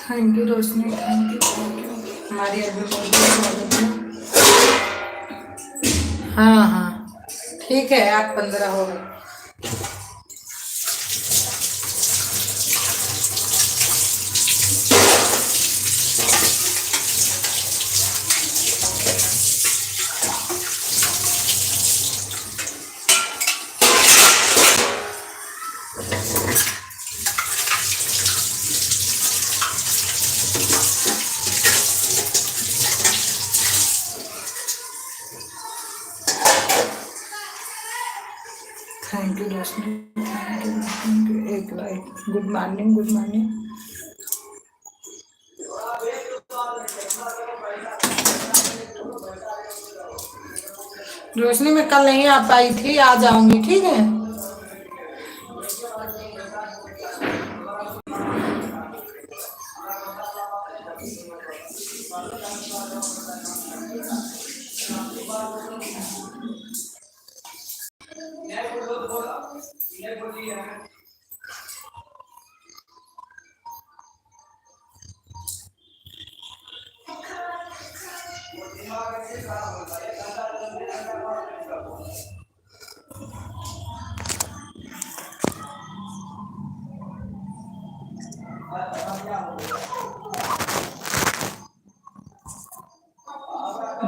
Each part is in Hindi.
Thank you Roshni, thank you हमारी अभी। हाँ हाँ ठीक है, आप 15 हो गए। Thank you Roshni, thank you. एक like. Good morning, good morning. Roshni मैं कल नहीं आ पाई थी, आ जाऊंगी ठीक है।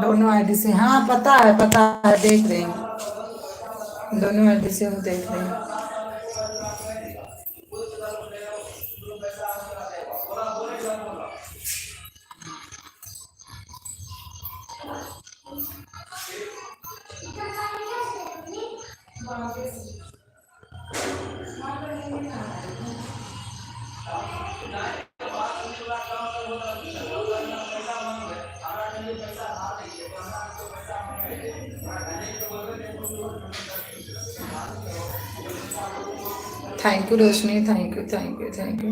दोनों आईडी से, हाँ पता है, देख रही हूँ। दोनों आईडी से हम देख रही हूँ। Thank you Roshni, thank you, thank you, thank you.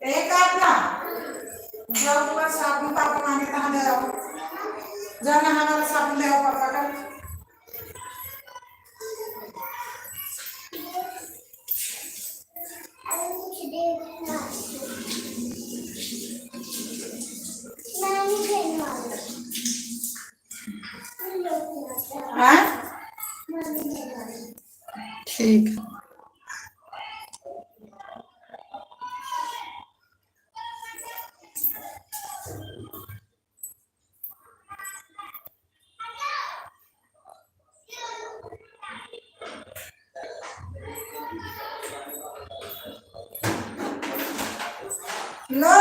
एक आप ना जाओ पूरा साबुन पापा मांगे कहाँ ले आओ जाना हमारा साबुन ले आओ पापा का हाँ ठीक लो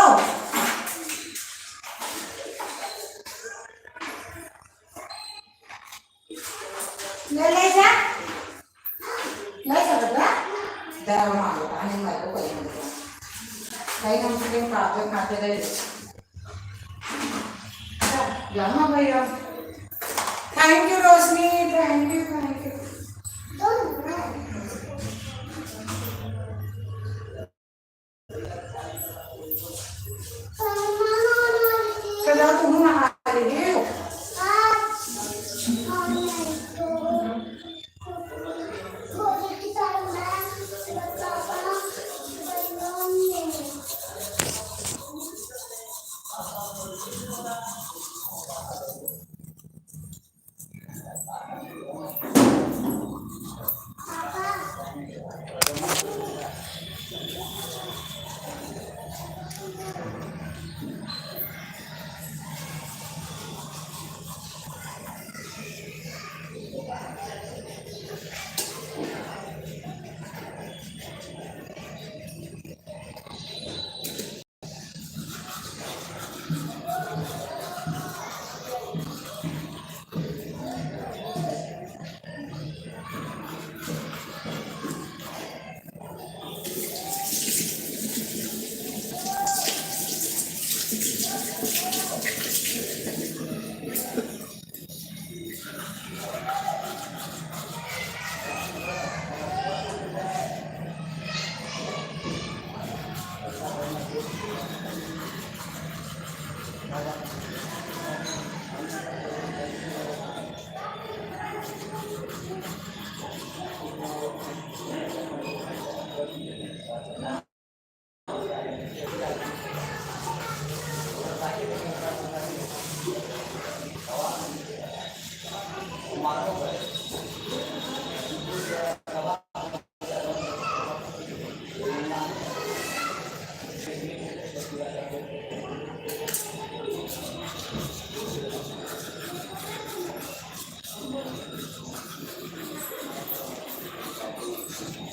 ले जा बेटा दाव मारो आणि मारो काही नमस्ते खाते खाते दे जाना भैया thank you Roshni thank you कदा तुम नहा रही हो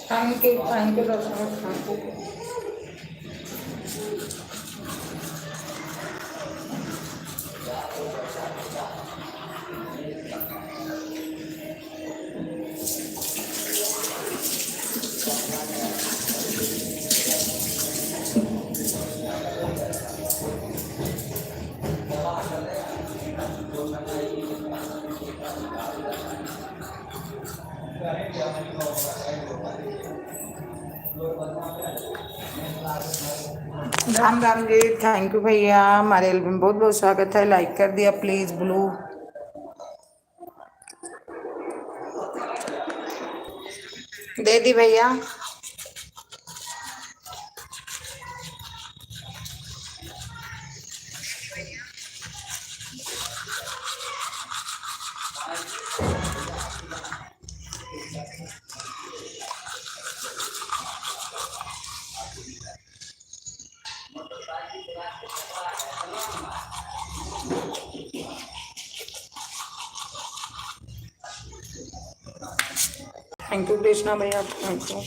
thank you Darshan thank you Ram Ram ji thank you भैया हमारे एल्बम बहुत बहुत स्वागत है लाइक कर दिया प्लीज ब्लू दे दी भैया थैंक यू कृष्णा भैया थैंक यू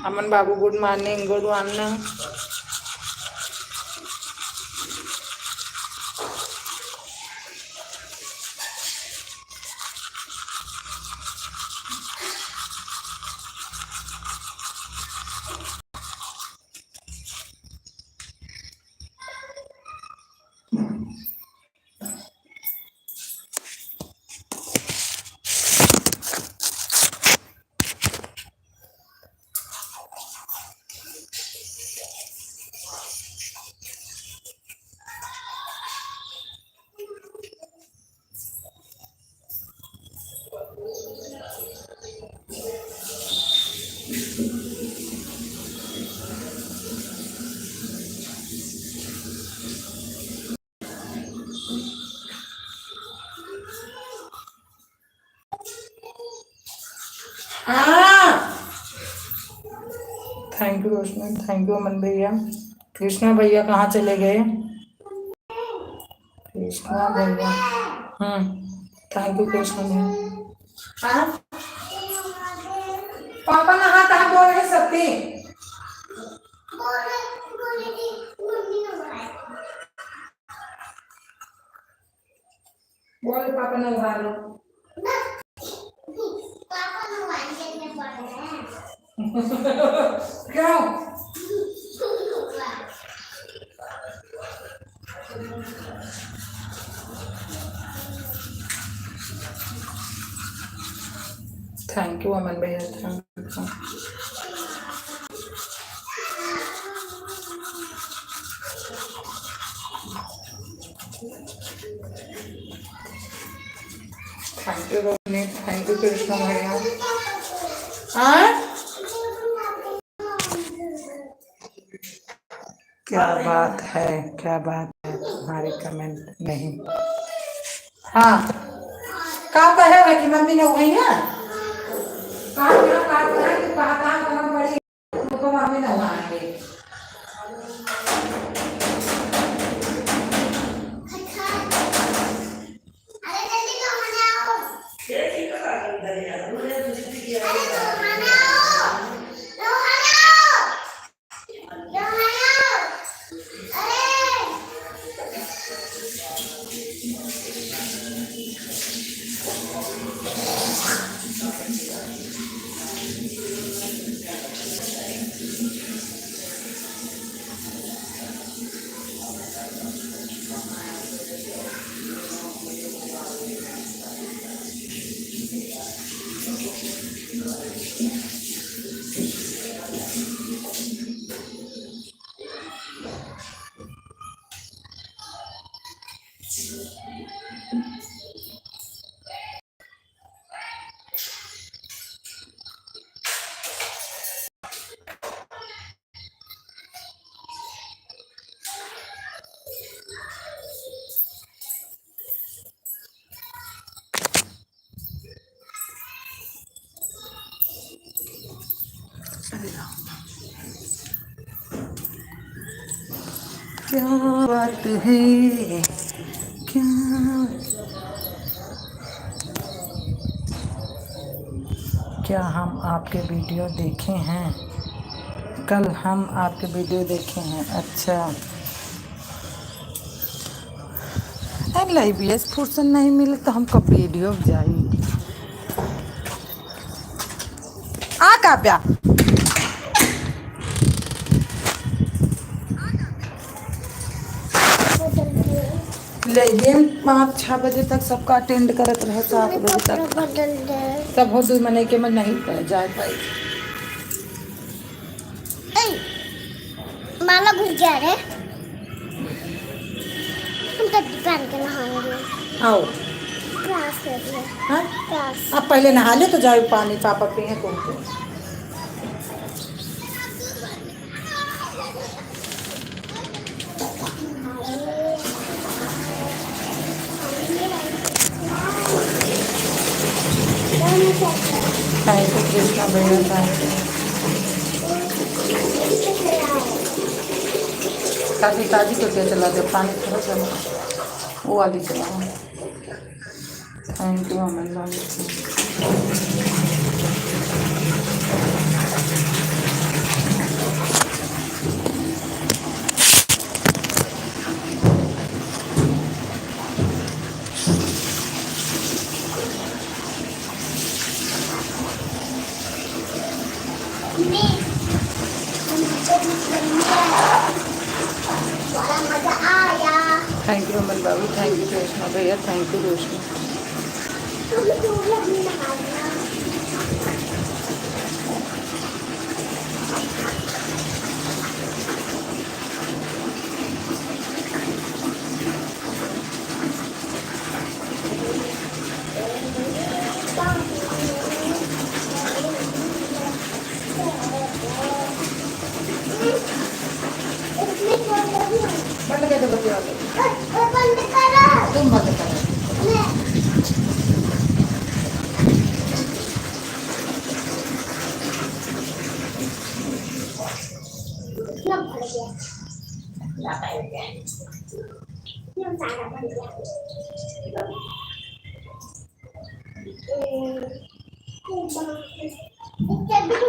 अमन बाबू गुड मॉर्निंग गुड मॉर्निंग हाँ। Thank you Roshni, thank you Aman भैया। कृष्णा भैया कहाँ चले गए? कृष्णा भैया, थैंक यू कृष्णा भैया। हाँ? पापा नहाता है, बोल नहीं सकती। बोल पापा नहा लो। क्यों? थैंक यू अमन भैया, thank you. Thank you Roshni, thank you Krishna भैया। हाँ? क्या बात है, क्या बात है, तुम्हारी कमेंट नहीं। हाँ, कहा कहेगा कि मम्मी ने वही है, कहा कि कहा बड़ी उनको मम्मी ने वहांगे। क्या बात है, क्या क्या हम आपके वीडियो देखे हैं? कल हम आपके वीडियो देखे हैं। अच्छा, लाइव फुर्सत नहीं मिले तो हम कब वीडियो जाई। आ काव्या, लेकिन 5-6 बजे तक सबका अटेंड करत रहे, 7 बजे तक तब हो 2 महीने के में नहीं पड़ जाए पाई। माला घुस जा रहे, हम तो दुकान के नहाएंगे। आओ क्लास कर ले। हाँ, क्लास आप पहले नहा ले तो जाओ, पानी पापा पिए तुमको। थैंक यू कृष्णा भैया, थैंक यू। ताजी ताजी को क्या चला दे, पानी थोड़ा चला, वो वाली चलाओ। थैंक यू अमन भाई। मजा आया। थैंक यू अमन बाबू, थैंक यू कृष्णा भैया, थैंक यू रोशनी। बंद कर दो बच्चे वाले, तुम बंद करो।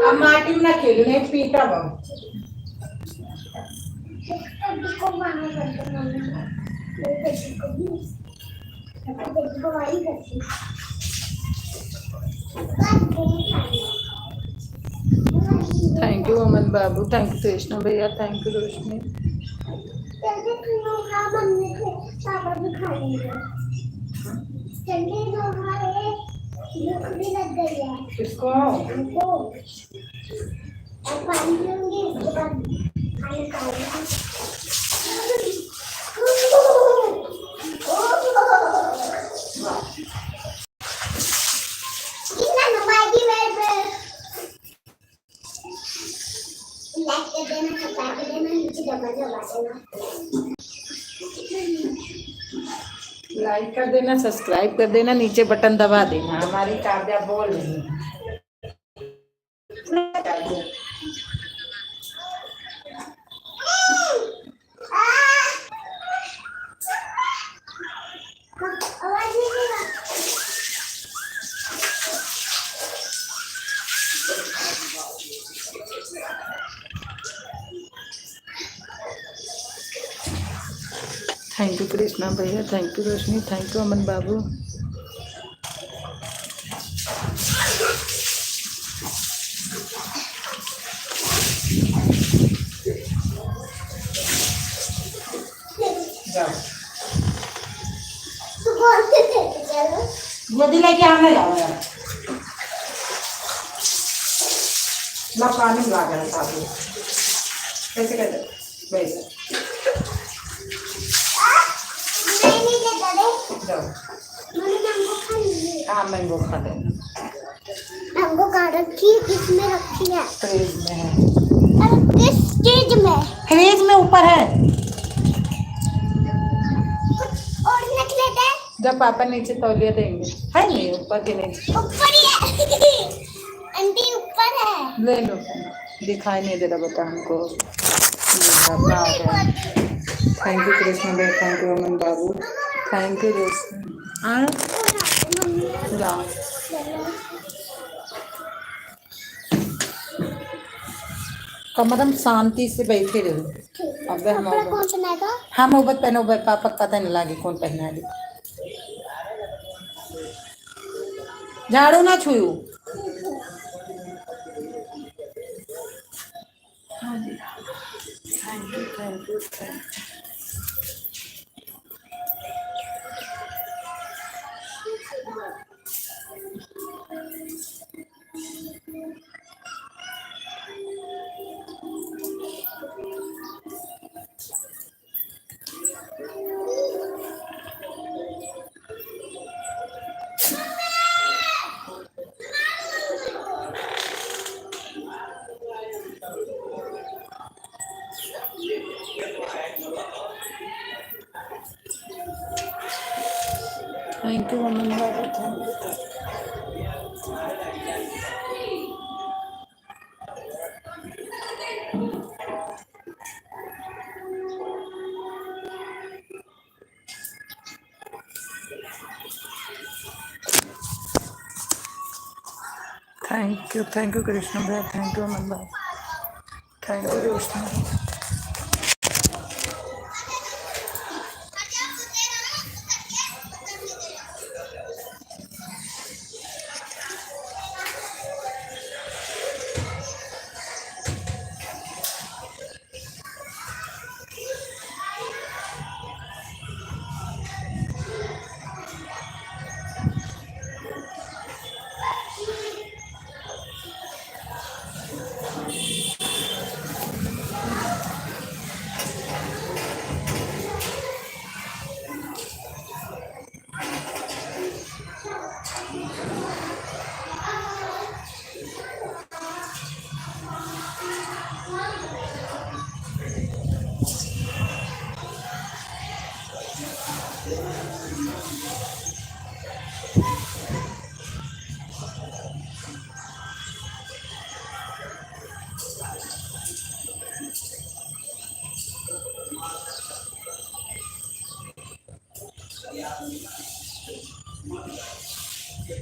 अब माटी में ना खेलो, नहीं पीटा बहु। थैंक यू अमन बाबू, थैंक यू कृष्णा भैया, थैंक यू रोशनी। किसको? लाइक कर देना, सब्सक्राइब कर देना, नीचे बटन दबा देना। हमारी काव्या बोल रही है। थैंक यू कृष्णा भैया, thank you Roshni, thank you Aman बाबू। गोदी लेके आने जाओ यार। ला पानी ला कर साथ कैसे कर वैसे जाओ। हाँ मैंगो खा लेना, मैंगो कहाँ रखी? किसमें रखी है? फ्रिज में है। अरे किस चीज में? फ्रिज में ऊपर है। और निकले थे? जब पापा नीचे तौलिया देंगे, है नहीं ऊपर के नीचे। ऊपर ही है। आंटी ऊपर है। ले लो, दिखाई नहीं दे रहा बता हमको। थैंक यू कृष्ण भाई, थैंक यू अमन बाबू, थैंक यू रोशनी। हाँ जाओ, कम से कम शांति से बैठे रहो। अब हम कपड़ा कौन पहनेगा? हम उबत पहनो, पापा पता नहीं लगे कौन पहना दी। झाड़ू ना छुयू। Thank you, thank you, thank you. Thank you Aman बाबू, thank you. Thank you Krishna भैया, थैंक यू अमन बाबू, थैंक यू रोशनी।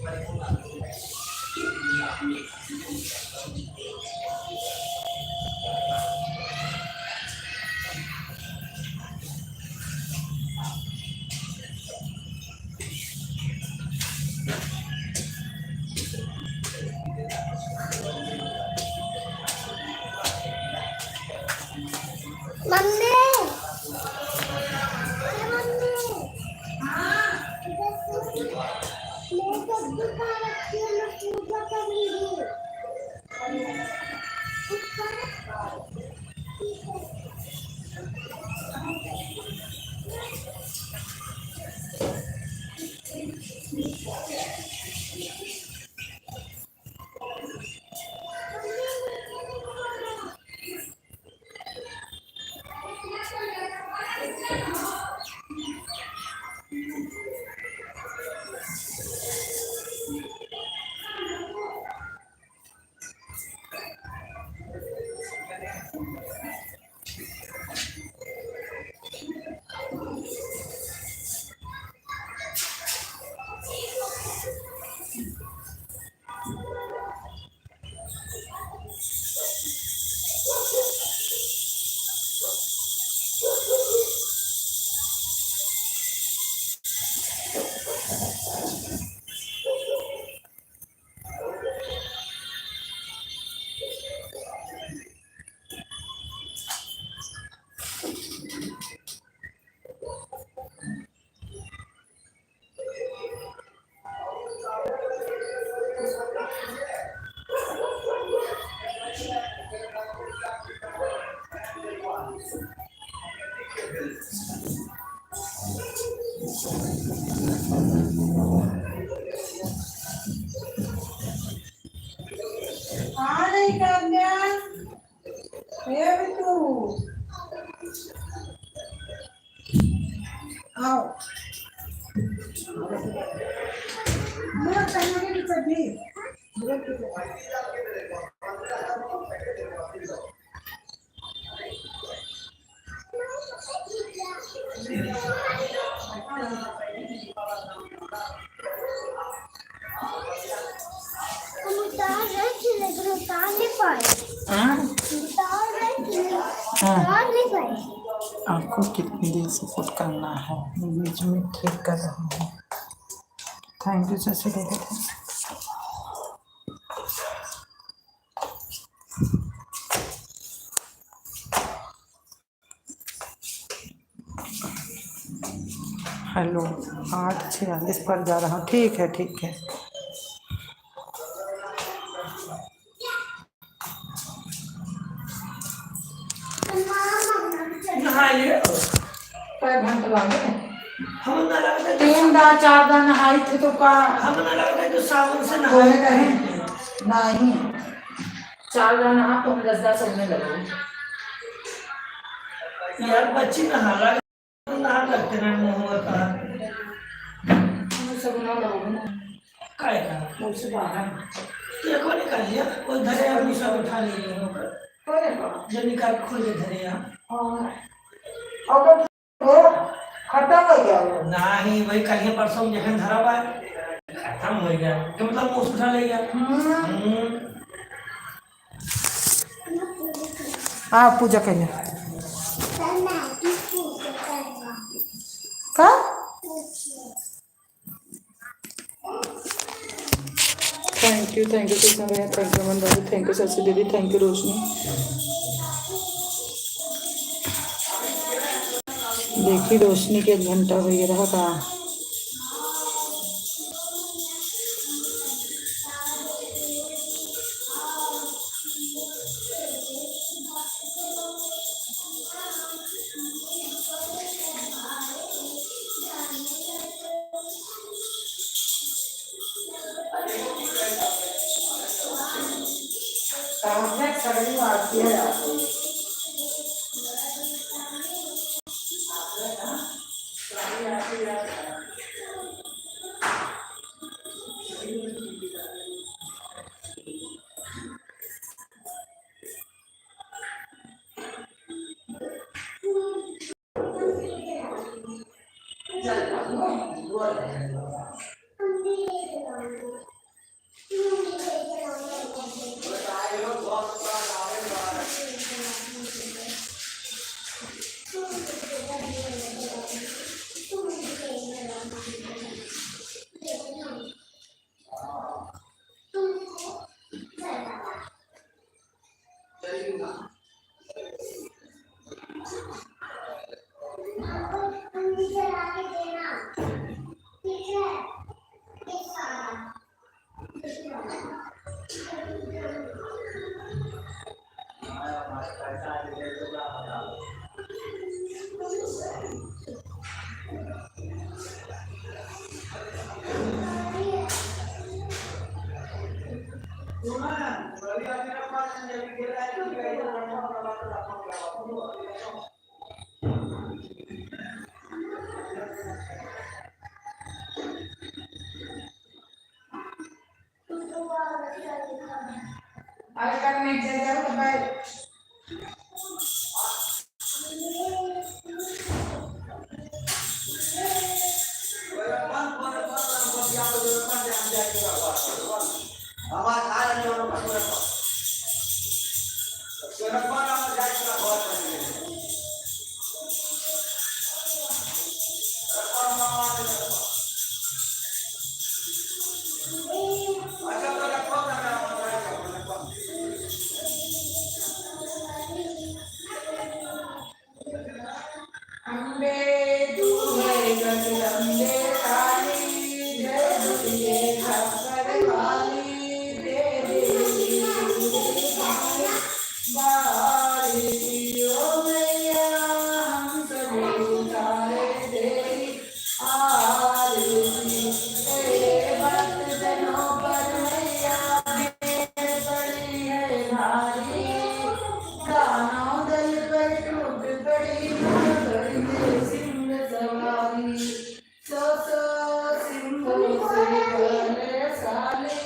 मम्मी, अरे मम्मी, मैं सब्जी खा रखी हूँ, मैं पूजा करूँगी। आ नहीं कन्या, ये भी तू आओ। मेरा कहने की चटनी हम उतार रहे थे लेकिन उतार नहीं पाए। हाँ उतार रहे थे, हाँ, उतार नहीं पाए। आपको कितनी देर से फुट करना है, बीच में ठीक कर रहा हूँ। थैंक यू शशि दीदी। हेलो, 8:46 पर जा रहा हूँ। ठीक है ठीक है। कई घंटे लगे हम ना लगता 3 4 दिन नहाई थे तो का हम ना लगता कि सावन से होए नहाए कहीं नहीं 4 दिन नहा तो 10 होने लगे। यार बच्ची नहा लगा नहा लगते ना मुंह का हम सब ना लोग ना काय का मुझसे बाहर ये कौन निकाल लिया कोई धरे आदमी सब उठा लिए होकर कोई बात जो निकाल के खोल के धरे या और वो खत्म हो गया वो नहीं भाई कल ही परसों में जखन धरा बा खत्म हो गया कि मतलब मुंह उठा ले गया हाँ पूजा करिए का थैंक यू कृष्ण भैया, थैंक यू अमन बाबू, थैंक यू शशि दीदी, थैंक यू रोशनी। देखी रोशनी के 1 घंटा वगैरह का सगली आती है आज करने के लिए तो भाई अम्बे दूहे गगनम्बे काली जय दुर्गे खप्पर वाली तेरे बारी पियो मैया हम सब उतारे तेरी आरती तेरे भक्त जनों पर मैया पड़ी है भारी दानों दल पर टूट पड़ी सिंह सवारी सो सिंह से बलशाली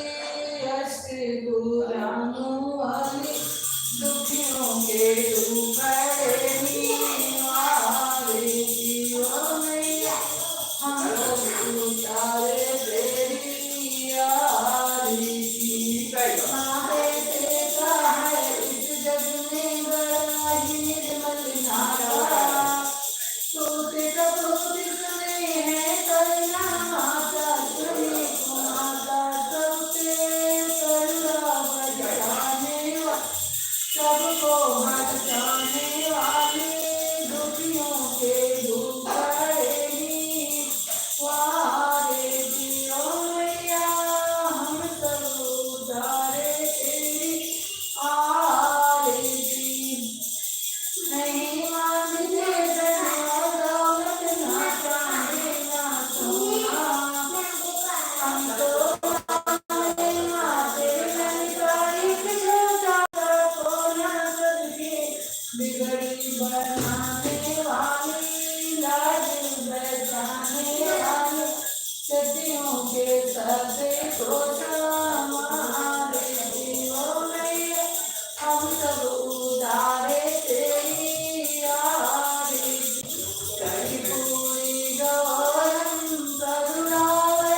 अष्ट भुजाओं वाली दुखियों के डूबेगी मारे जियो मैया हम उतारे तेरी आरती मारे तेरा है इस जग में बड़ा ही निर्मल नारा सोते कपोते सुने हैं करुणा माता सुने माता सबसे करुणा बजाने सबको बचाने वाली दुखियों के डूबेगी वारे जियो मैया हम सब उतारे तेरी आरती नहीं मांगते धन दौलत ना चांदी ना सोना हम तो मांगे माते ललकारी पिछोटा को न करके बिगड़ी बनाने वाली लाज बचाने वाली सतियों के सते को हमारे जीवो मैया हम सब उतारे तेरी आरती कर्पूरी गौरम करुणावतारम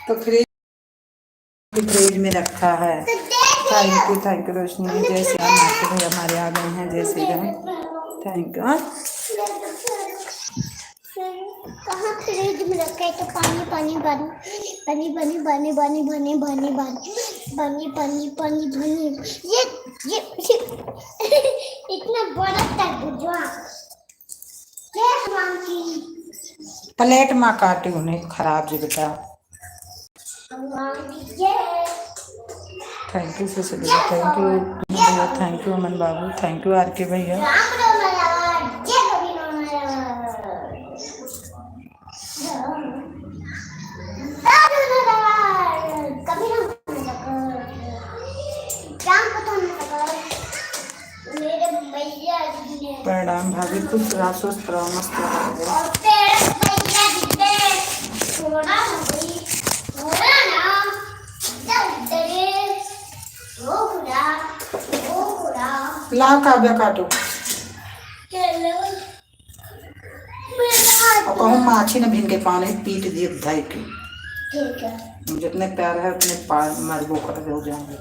तो फ्रिज में रखा है। थैंक यू रोशनी। जैसे भाई हमारे आ गए हैं, जैसे गए थैंक यू। कहाँ फ्रिज में रखा है तो पानी पानी पानी बनी बनी बनी बनी बनी बनी बनी बनी बनी ये इतना बड़ा तरबूजा प्लेट माँ काटी उन्हें खराब जी बेटा। Thank you Sushil, thank you भैया, थैंक यू अमन बाबू, थैंक यू आर के भैया। प्रणाम भाभी, कुछ रासोस मस्त ला काव्या काटो और कहूँ माछी न भिन के पानी पीट दिए धाई के ठीक है जितने प्यार है उतने मरबो कर हो जाएंगे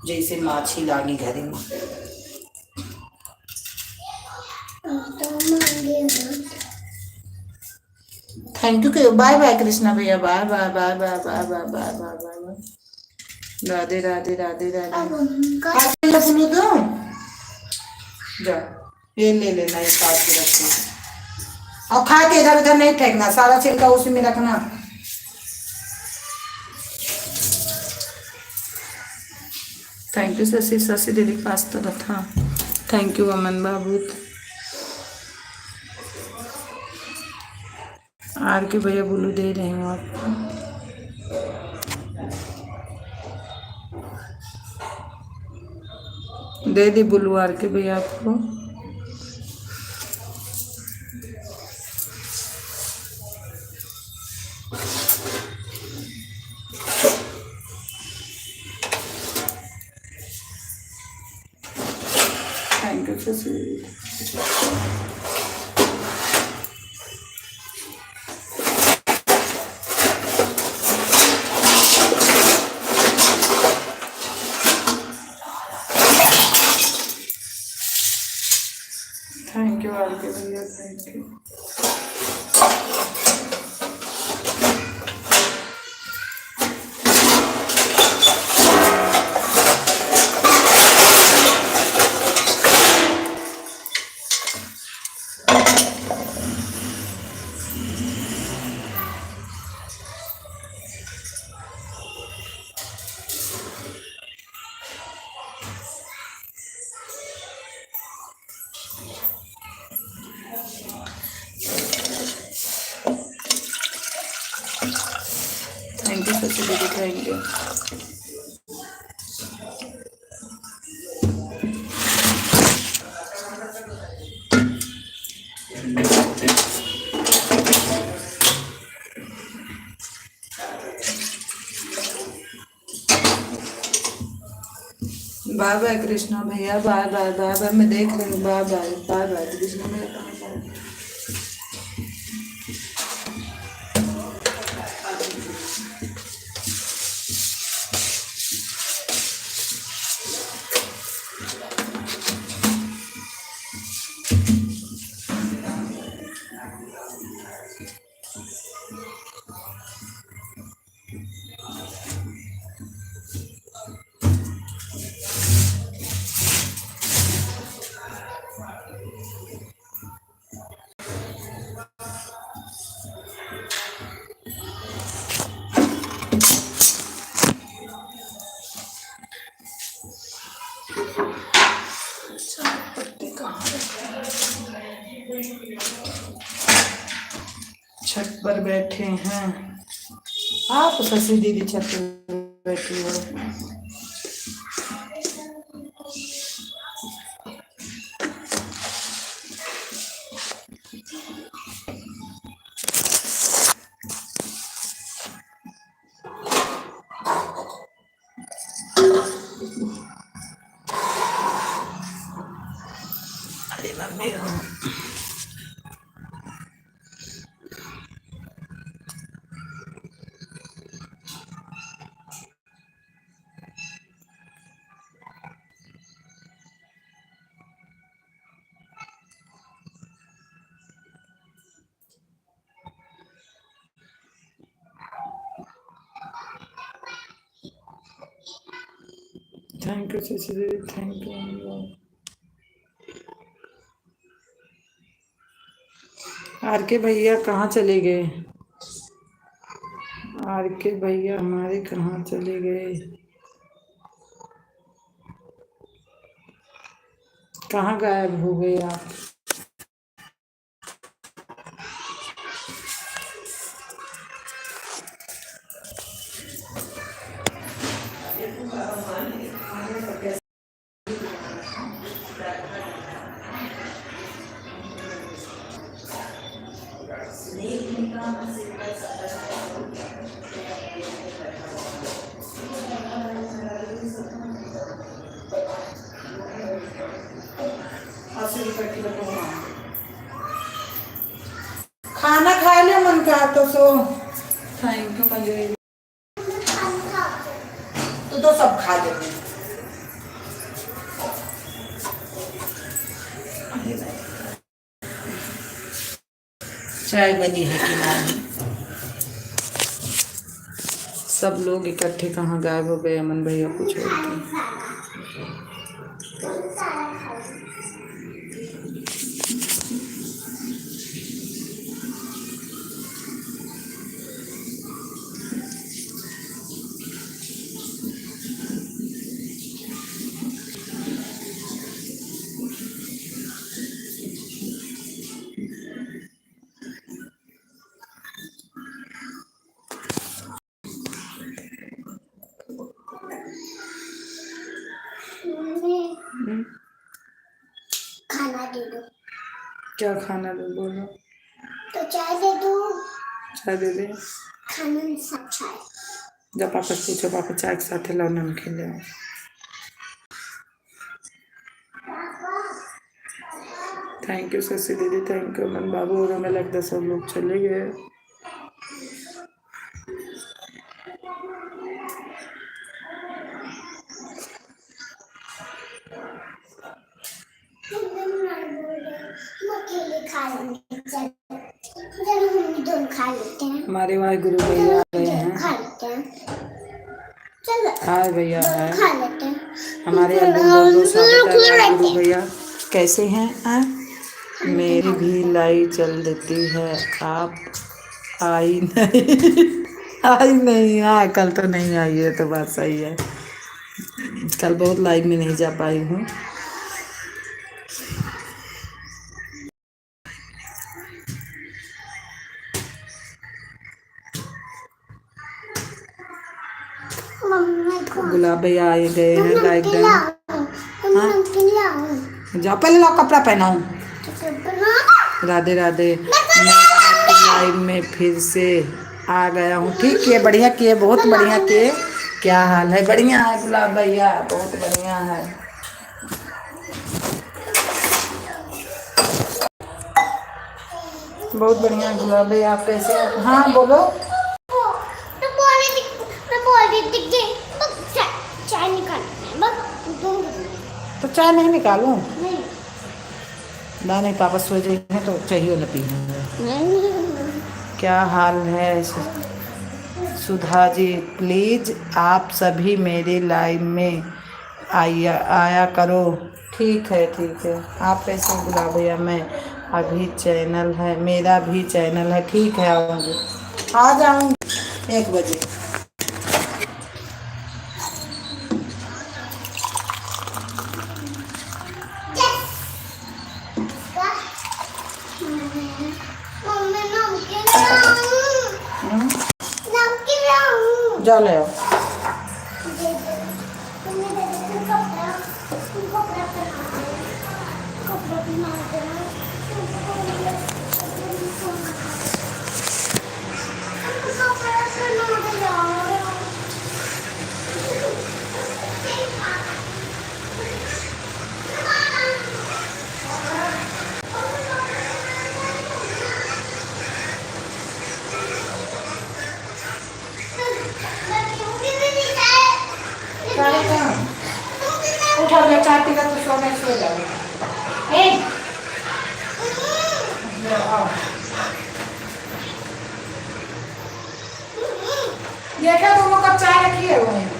जैसे माछी लागी घरे में। Thank you bye bye Krishna भैया bye bye bye bye bye bye bye bye bye Radhe Radhe Radhe Radhe बोलो दो जा ये ले लेना इस काट के रखना और खा के इधर उधर नहीं फेंकना सारा छिलका उसी में रखना। थैंक यू शशि दीदी पास्ता रखा थैंक यू अमन बाबू आर के भैया बोलू दे रही हूँ आपको दे दी बुलू आर के भैया आपको thank you Shashi thank you R K भैया thank you. Thank you Shashi दीदी thank you. Bye bye Krishna भैया बाय बाय बाय बाय मैं देख रही हूँ bye bye bye bye Krishna भैया छत पर बैठे हैं आप शशि दीदी छत पर बैठी हो। अरे मम्मी थैंक यू शशि दीदी थैंक यू। आर के भैया कहाँ चले गए आर के भैया हमारे कहाँ चले गए कहाँ गायब हो गए आप। सो थैंक यू मंजरी। तो सब खा लेंगे। चाय बनी है कि नहीं? सब लोग इकट्ठे कहाँ गायब हो गए अमन भैया को छोड़ के। खाना दे दो। क्या खाना दे बोलो? तो चाय दे दो। चाय दे दे। खाना में सब चाय। जब पापा से पूछो, पापा चाय के साथ लाओ नमकीन ले आओ। थैंक यू शशि दीदी, थैंक यू अमन बाबू। और हमें लगता है सब लोग चले गए। हमारे वहाँ गुरु भैया आ गए हैं। हाँ भैया है हमारे यहाँ। गुरु भैया कैसे हैं? मेरी भी लाई चल देती है, आप आई नहीं। आई नहीं। हाँ कल तो नहीं आई है, तो बात सही है। कल बहुत लाइव में नहीं जा पाई हूँ। गुलाब भैया आए गए हैं लाइक डन। जाओ पहले लाओ कपड़ा पहनाऊं। राधे राधे। मैं लाइव में फिर से आ गया हूँ। ठीक किए, बढ़िया किए, बहुत बढ़िया किए। क्या हाल है? बढ़िया है गुलाब भैया, बहुत बढ़िया है। बहुत बढ़िया गुलाब भैया, आप कैसे? हाँ बोलो। चाय निकालना तो चाय नहीं निकालूं? नहीं पापा सो जाएंगे तो चाहिए न पीने। क्या हाल है सुधा जी? प्लीज आप सभी मेरे लाइव में आया करो। ठीक है ठीक है। आप कैसे गुलाब भैया? मैं अभी चैनल है, मेरा भी चैनल है। ठीक है आऊँगी, आ जाऊँगी 1 बजे। जा ले आओ। उठा ले, चाय पी का तो सोने सो जाओ। देखा दोनों कप चाय रखी हुए हैं।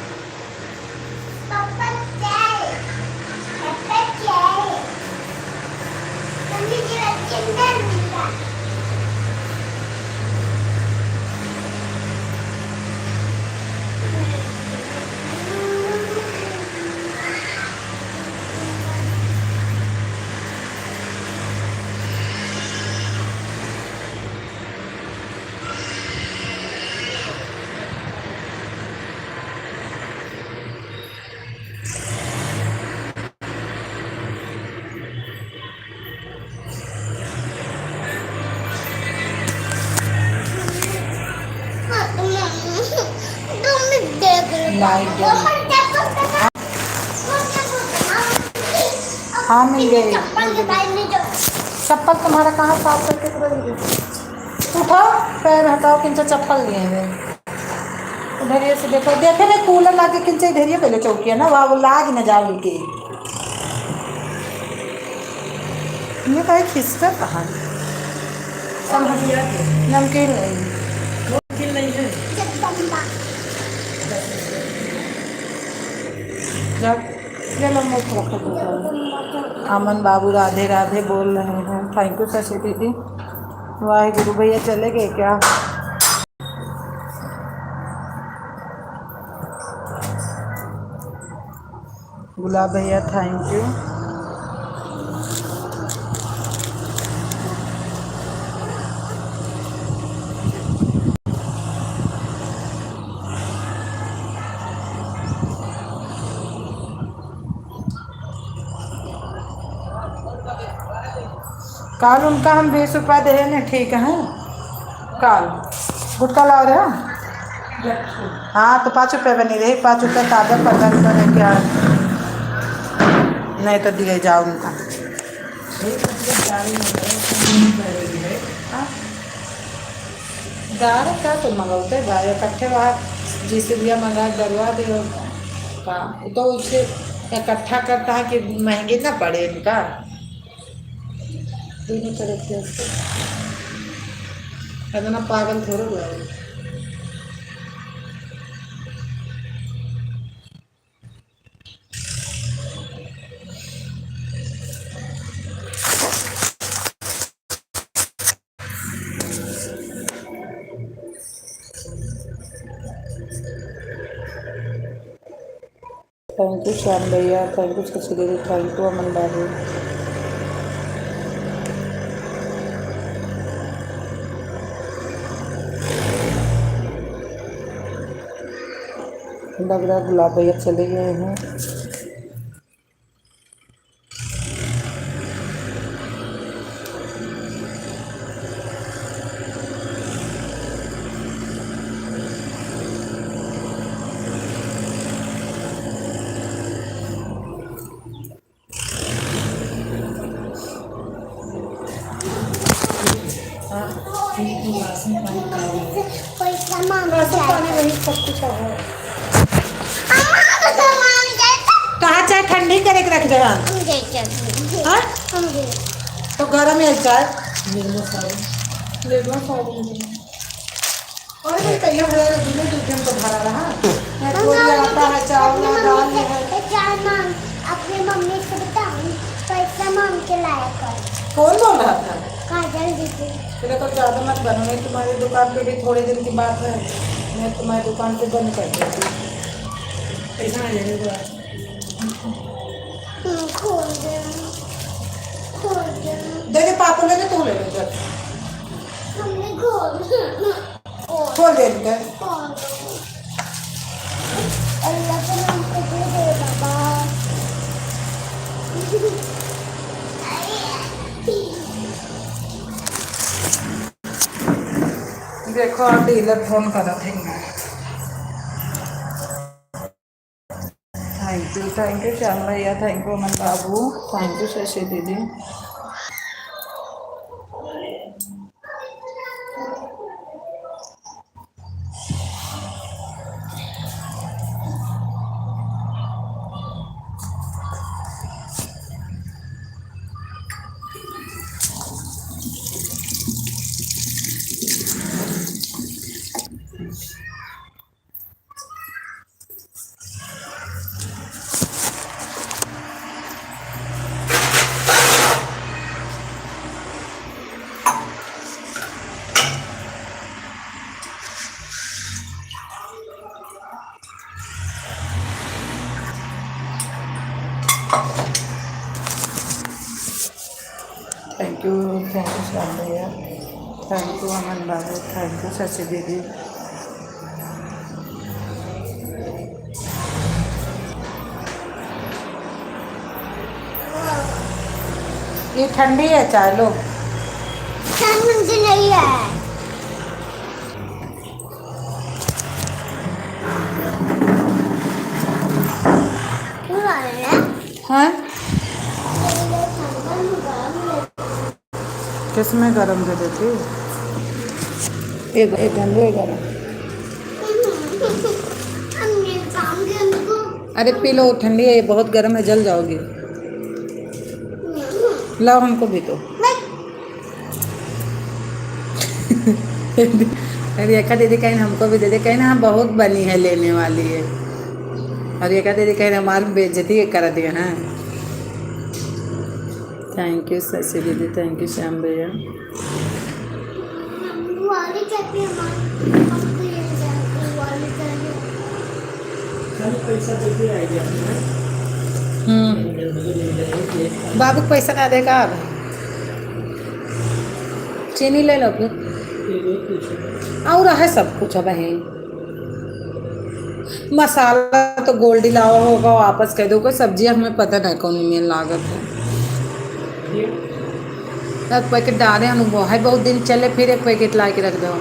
हाँ मिल गई। चप्पल तुम्हारा कहाँ साफ करके उठाओ, पैर हटाओ, किंचा चप्पल लिए हैं उधर से देखो, देखे ना कूलर लाके किंचा इधर पहले चौकी ना, वहाँ वो लाग न जाओ के ये कहे खिसका कहाँ नमकीन नहीं है। अमन बाबू राधे राधे बोल रहे हैं। थैंक यू शशि दीदी। वाहिगुरु भैया चले गए क्या? गुलाब भैया थैंक यू। काल उनका हम 20 रुपया दे रहे हैं, ठीक है काल गुटका लाओ रहे। हाँ तो 5 रुपये बनी रही, 5 रुपये ताज़ा 15 रुपये है क्या? नहीं तो दिए जाओ उनका। गाय क्या तो मंगाते गाय इकट्ठे बाहर जिसे दिया मंगा डलवा दे का तो उससे इकट्ठा करता है कि महंगे ना पड़े इनका दोनों तरफ से इतना पागल थोड़ा हुआ है। थैंक यू श्याम भैया, थैंक यू शशि दीदी, थैंक यू अमन बाबू। लग रहा गुलाब भैया चले गए हैं। कहाँ चाय ठंडी करे के रख दे तो गर्म है चाय और मैं कहिए भरा दूध दूध तो भरा रहा आता है चावल दाल है। अपनी मम्मी से बताऊं पैसा मांग के लाया कर। कौन बोल रहा था? काजल दीदी। तेरे को ज़्यादा मत बनो, मैं तुम्हारी दुकान पे भी थोड़े दिन की बात है, मैं तुम्हारी दुकान पे बंद कर देती। पैसा आ जाएगा खोल दे देखिए पापा ने तू ले लो हमने खोल दे इनका। अल्लाह के नाम पे दे दे बाबा। देखो आप डीलर फोन करा थे। थैंक यू श्याम भैया, थैंक यू अमन बाबू, थैंक यू शशि दीदी। थैंक यू श्याम भैया, थैंक यू अमन बाबू, थैंक यू शशि दीदी। ये ठंडी है चाय लो। ठंडी नहीं है। हाँ किसमें गरम दे देती? एक ठंडू एक गरम। हमने काम के हमको अरे पी लो, ठंडी है, ये बहुत गर्म है, जल जाओगी। लाओ हमको भी तो। रेखा दीदी कहीं हमको भी दे दे, कहीं ना हम बहुत बनी है लेने वाली है। और रेखा दीदी कहीं हमारी बेइज्जती कर दिया है। थैंक यू शशि दीदी, थैंक यू श्याम भैया। वाली चटनी हमारी हमको ये चाहिए, वाली चाहिए। कल पैसा देके आएगा बाबू को पैसा ना देगा अब। चीनी ले लो फिर, और है सब कुछ अब है। मसाला तो गोल्डी लावा होगा, वापस कह दो। कोई सब्जी हमें पता नहीं कौन में लागत है। तब पैकेट डाले अनुभव है, बहुत दिन चले, फिर एक पैकेट ला के रख दो।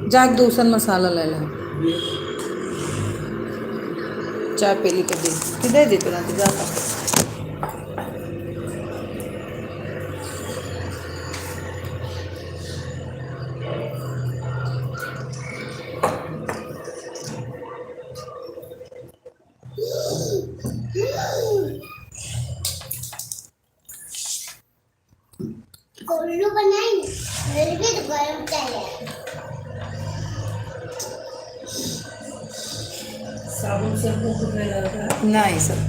जा दूसरा मसाला ले लो। चाय पी ली तो दे दी तुरंत जाता। कोल्लू बनाई मेरे भी तो गरम चाहिए। साबुन से मुंह धुलने लगता है। नहीं सब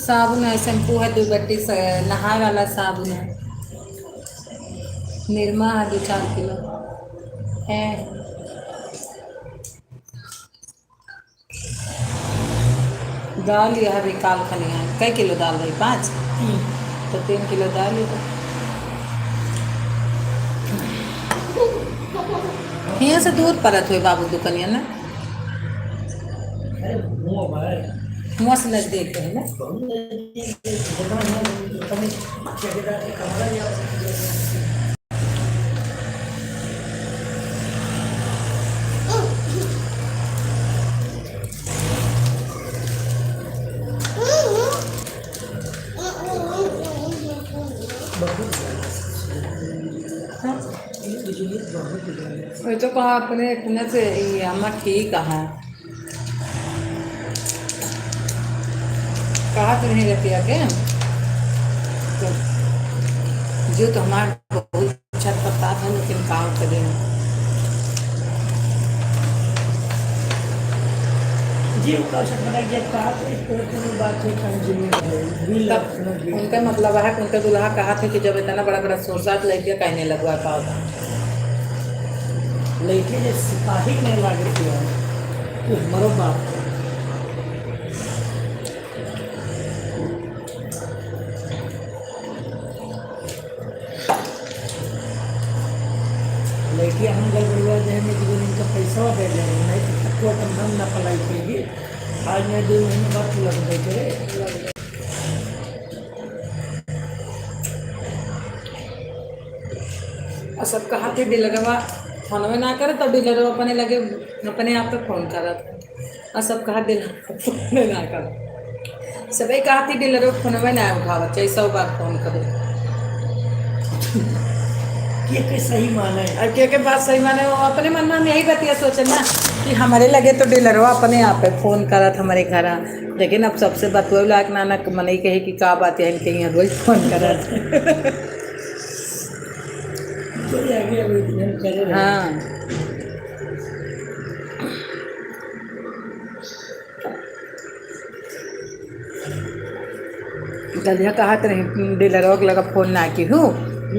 साबुन है, शैम्पू है, 2 बट्टी नहाए वाला साबुन है, निरमा है 2-4 किलो है। दाल यह भी काल खनी है। कई किलो दाल रही? 5 तो 3 किलो दाल ही तो। यहाँ से दूर पड़त हुए बाबू दुकनिया ना, अरे मुंह भाई मुँह से नजदीक है ना। वो तो कहा अपने इतने से हम ठीक कहा तो नहीं रहती आगे तो जो तो हमारा बहुत अच्छा पता था, लेकिन काम करें जी उनका सकता है कहा तो इस तरह की बात है कंज्यूमिंग तब उनका मतलब है कि उनका दूल्हा कहा था कि जब इतना बड़ा बड़ा सोचा तो लड़कियाँ कहने लगवा पाओ लड़के ने सिपाही ने लागे किया तो मरो बाप लड़की हम गल परिवार जो है जीवन इनका पैसा दे रहे हैं, नहीं तो सबको हम ना पलाई करेगी। आज मैं 2 महीने बाद लग गए और सब कहा थे डीलरवा फोन में ना करे, तब डीलरवा अपने लगे अपने आप पे फोन करा था। और सब कहा डीलर फोन में ना कर, सभी कहा थी डीलर फोन में ना उठावा, चाहे 100 बार फोन करे। के सही माना है और के बात सही माने, वो अपने मन में हम यही बतिया सोचे ना कि हमारे लगे तो डीलरवा अपने आप पे फोन करा था हमारे घर। लेकिन अब सबसे बतवा लायक नाना मन ही कहे कि का बात है, इनके यहाँ रोज फोन करा था। हाँ गलिया कहा तो नहीं डीलरवा के लगा फोन ना की हूँ।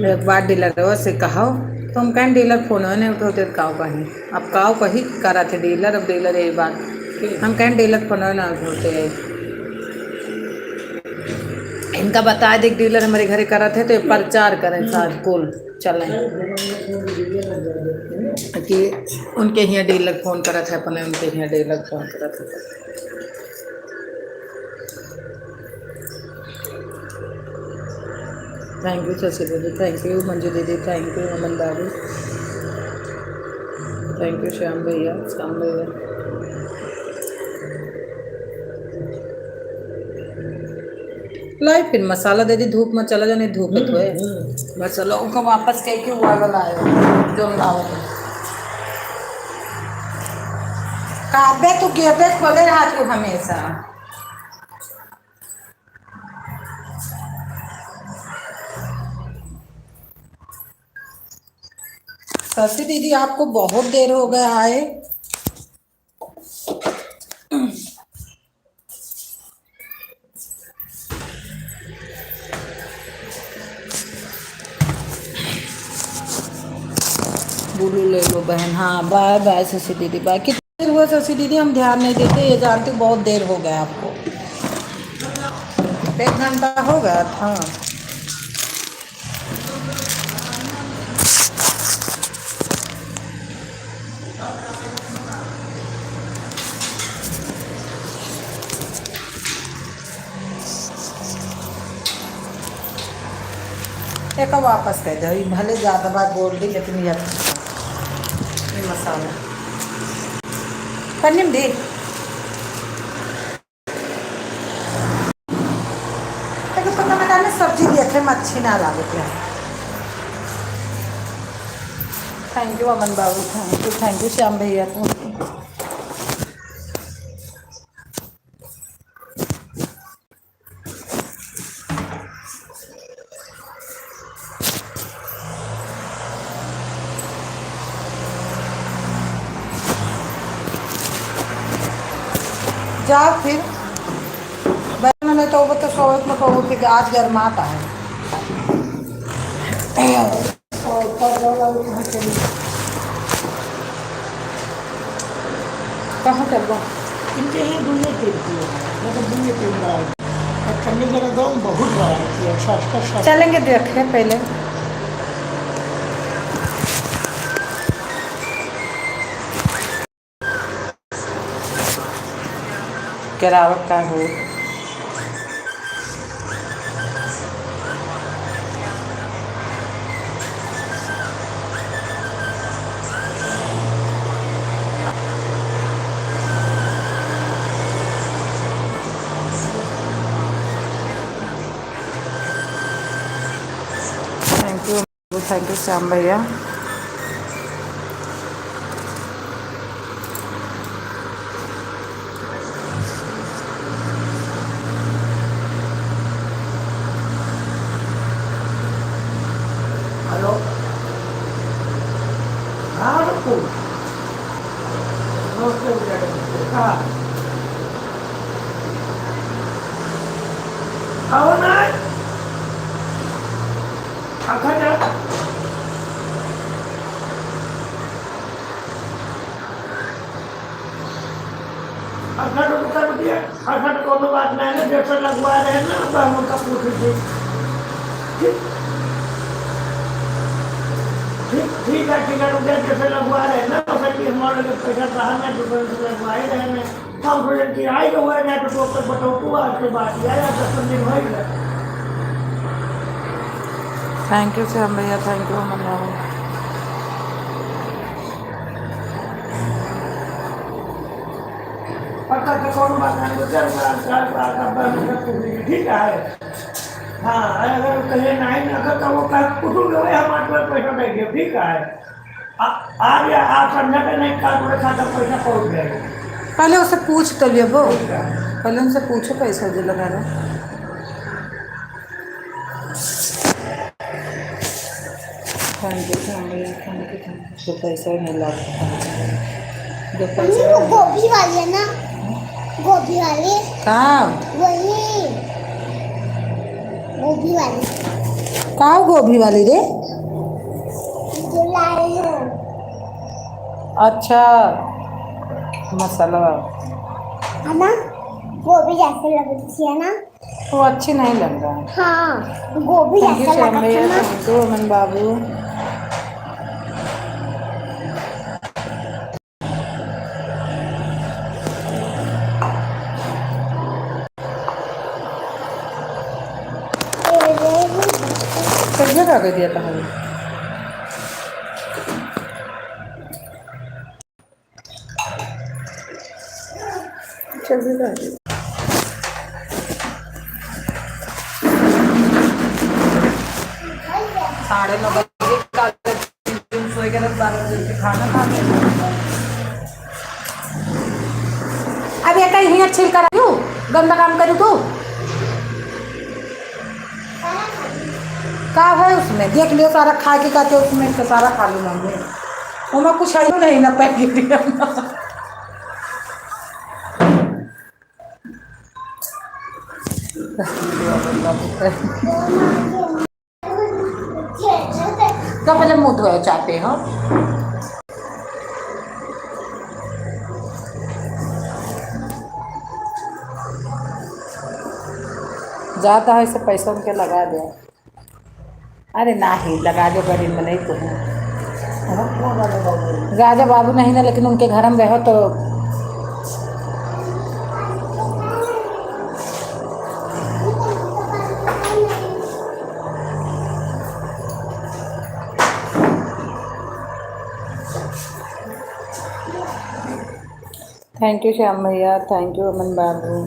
एक बार डीलरवा से कहो तो हम कहें डीलर फोन नहीं उठाते काव कहीं, अब काव कहीं करा थे डीलर। अब डीलर यही बात हम कहें डीलर फोन ना उठाते हैं। इनका बताए देख डीलर हमारे घरे करा थे तो प्रचार करें साथ कुल चलें कि उनके यहाँ डीलर फोन करा था, अपने उनके यहाँ डीलर फोन करा था। थैंक यू शशि दीदी, थैंक यू मंजू दीदी, थैंक यू अमन बाबू, थैंक यू श्याम भैया, श्याम भैया। लाई फिर मसाला दे दी, धूप में चला जाने, धूप में धोए बस लोगों को वापस कह के हुआ वाला आयो जो लाओ काबे तो गेबे खोले रहा तू हमेशा। शशि दीदी आपको बहुत देर हो गया आए। बुलू ले लो बहन। हाँ बाय बाय शशि दीदी बाय। कितनी देर हुआ शशि दीदी हम ध्यान नहीं देते ये जानते बहुत देर हो गया आपको। 1 घंटा हो गया था। एक वापस कह दो भले ज़्यादा बात बोल दी लेकिन ये मसाला पन्नीम दे पता मैंने सब्जी देखे में अच्छी ना लगे। थैंक यू अमन बाबू थैंक यू श्याम भैया तुम। जा फिर मैंने तो वो तो सोच में कहूँ कि आज गर्माता है। कहाँ चल गो इनके यहाँ दुनिया देखती है मतलब दुनिया के अंदर ठंडी जगह गाँव बहुत बड़ा है सस्ता चलेंगे देखे पहले। गिरावट का हो थैंक यू श्याम भैया। हेलो हाँ रुको नमस्ते हाँ आओ ना आखा जा आखा तो कर दिया आखा तो कोनो बात नहीं है जैसे लगवा रहे हैं ना तो हम उनका पूछ लीजिए ठीक है टिकट उधर जैसे लगवा रहे हैं ना वैसे कि हमारे लगे पैसा रहा ना तो लगवाए रहे हैं हम थोड़े किराए के हुए ना तो तक बताओ तू आज के बाद आया 10 दिन हो गए। थैंक यू श्याम भैया थैंक यू अमन बाबू। पता तो कौन बात नहीं ठीक है। हाँ अगर कहे नहीं अगर तो वो कल कुछ हमारे पास पैसा देंगे ठीक है। आज या आप समझा के नहीं कल पूरे खाता पैसा पहुँच जाएगा। पहले उससे पूछ तो लियो वो पहले उनसे पूछो पैसा जो लगा रहा। थैंक यू श्याम भैया थैंक यू तो पैसा ही नहीं लगता जो मम्मी वो गोभी वाली है ना गोभी वाली कहाँ वही गोभी वाली कहाँ गोभी वाली रे। जो लाए हैं अच्छा मसाला है ना गोभी जैसे लग रही है ना वो अच्छी नहीं लग रहा है। हाँ गोभी थैंक यू जैसा श्याम लगा था भैया ना। थैंक यू अमन बाबू। कैसे कागज दिया था हमें चल 9:30 कागज सोए के 12 बजे के खाना खा के अब ये कहीं हियाँ छिल कर आयु गंदा काम करूँ तू का है उसमें देख लियो सारा खा के कहते उसमें तो सारा खा लूँ मम्मी वहाँ कुछ है नहीं ना पैकेट तो पहले मुँह धोया चाहते हो जाता है इसे पैसा उनके लगा दो अरे ना ही लगा दो गरीब में नहीं तो राजा बाबू नहीं ना लेकिन उनके घर में रहो तो थैंक यू श्याम भैया थैंक यू अमन बाबू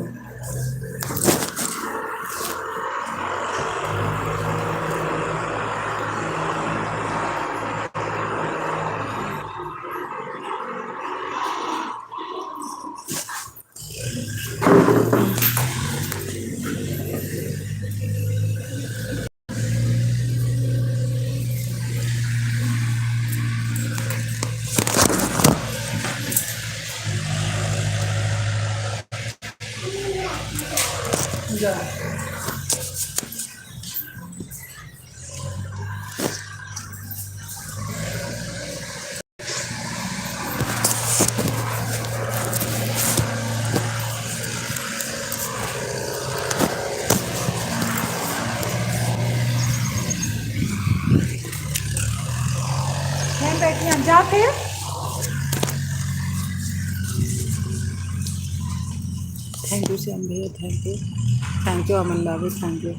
बैठिए जा फिर थैंक यू श्याम भैया थैंक यू अमन बाबू थैंक यू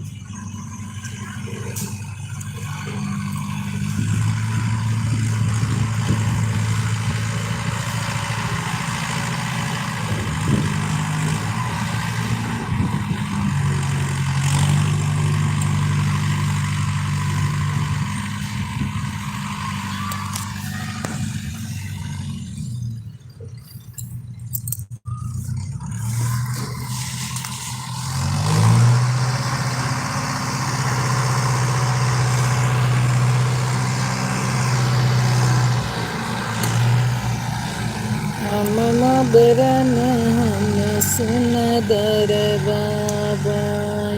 बरन हम सुनदर बाबा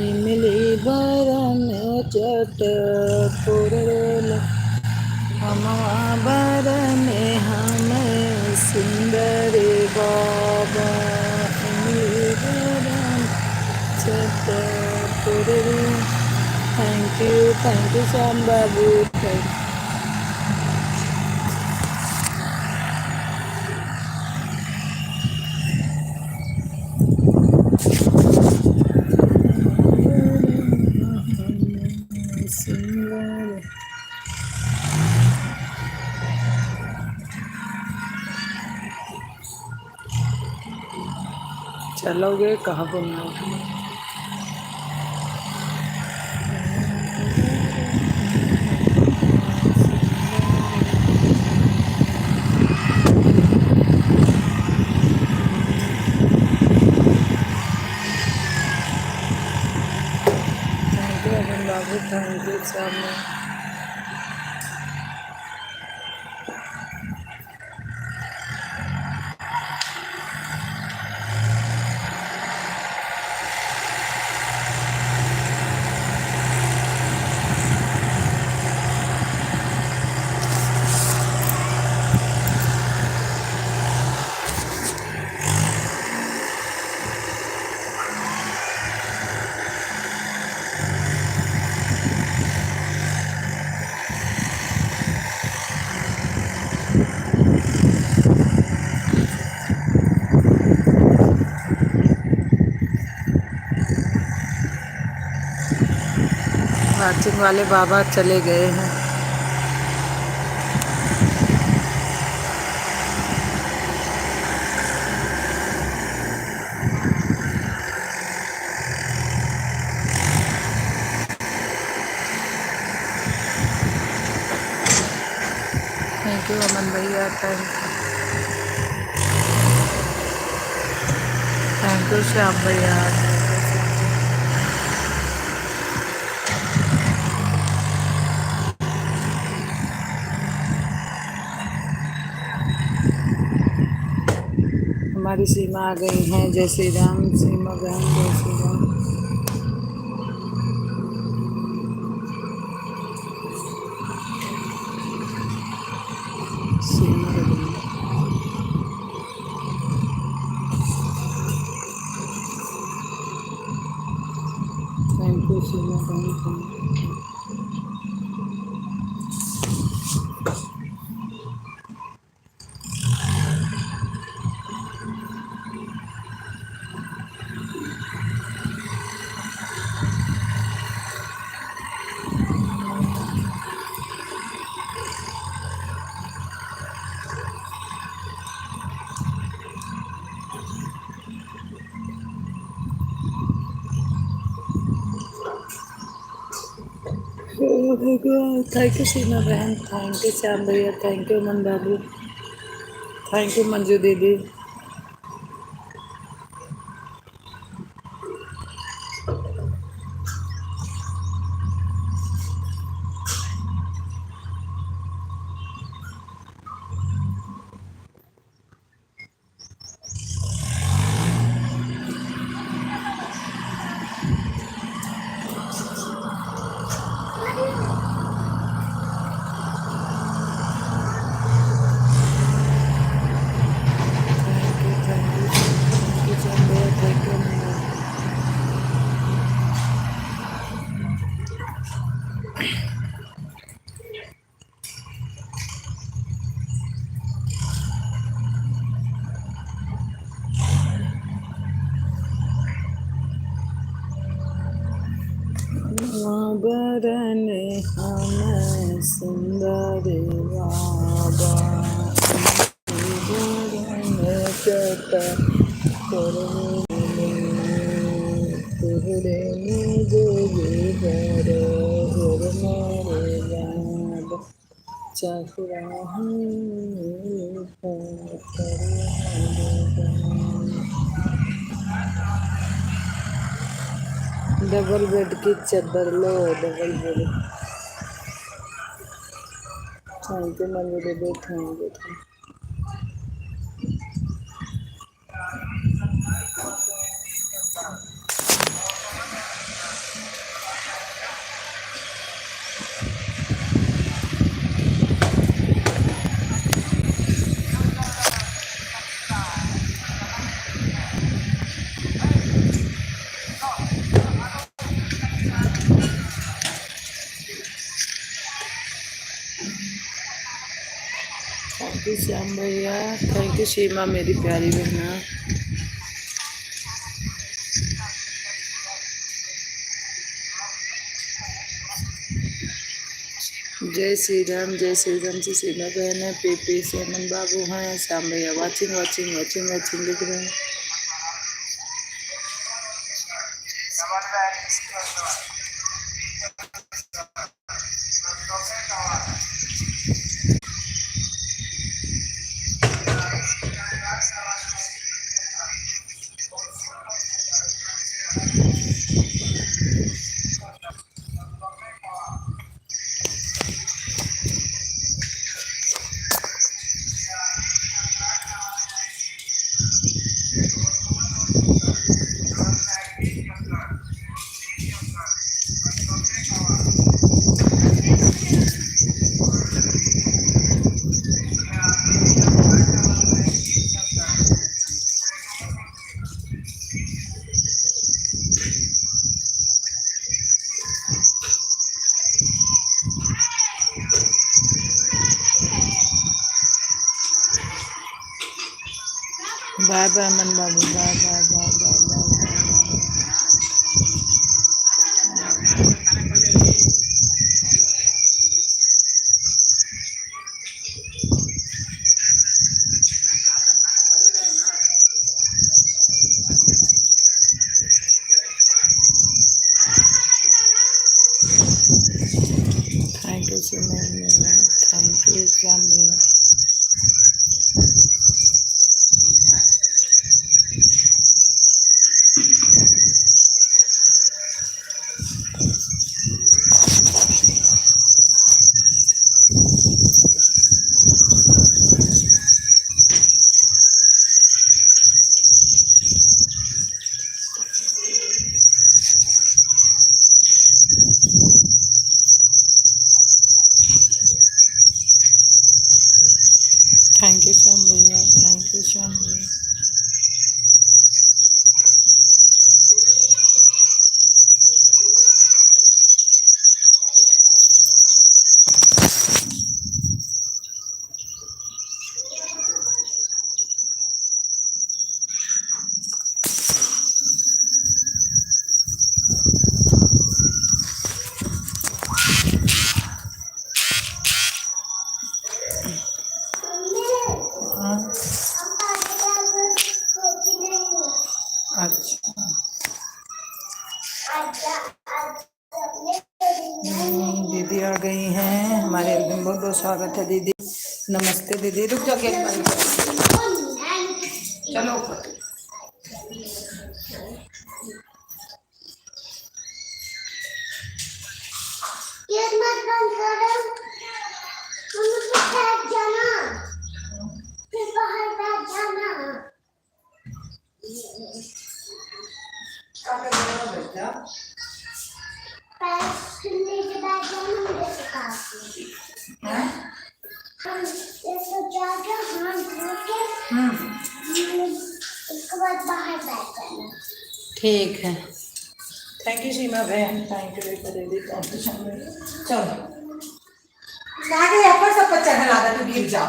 इमली बरन चट पुरल हमा बरन हम सुंदर बाबा इमली बरन चट पुरल थैंक यू श्याम बाबू चलोगे कहाँ घूमना बाबू थैंक यू सामने वाचिंग वाले बाबा चले गए हैं थैंक यू अमन भैया, थैंक यू श्याम भैया। हमारी सीमा आ गई हैं, जय श्री राम। सीमा बहन जय श्री राम। सीमा बहन थैंक यू सीमा बहन। थैंक यू सीमा बहन, थैंक यू श्याम भैया, थैंक यू अमन बाबू, थैंक यू मंजू दीदी। बरन हम सुंदर बाबा बरन चटा तुहरे मुझे बर मारे बाबा चकरा डबल बेड की चादर लो, double bed. Thank you Manju दीदी, thank you. Thank you Shyam भैया, थैंक यू सीमा मेरी प्यारी बहना। जय श्री राम, जय श्री राम से सीमा बहन है, पीपी से अमन बाबू हैं, श्याम भैया वाचिंग वाचिंग वाचिंग वाचिंग लिख रहे हैं। बाय बाय अमन बाबू, bye bye bye bye bye. Thank you so much, thank you Shyam भैया। थैंक यू श्याम भैया, थैंक यू श्याम भैया। अच्छा दीदी आ गई हैं हमारे, बहुत बहुत स्वागत है दीदी। नमस्ते दीदी, रुक जाके चलो ऊपर। ये मत बंद करो, मुझे बैठ जाना, फिर बाहर बैठ जाना। पैर नीचे बैठ जाना, मुझे सिखा ऐसे जाके हाथ धो के उसके बाद बाहर बैठ जाना। ठीक है, थैंक यू सीमा बहन, थैंक यू दीदी, थैंक यू श्याम भैया। चलो आगे यहाँ पर सब पर चढ़ने लगा, तू गिर जा।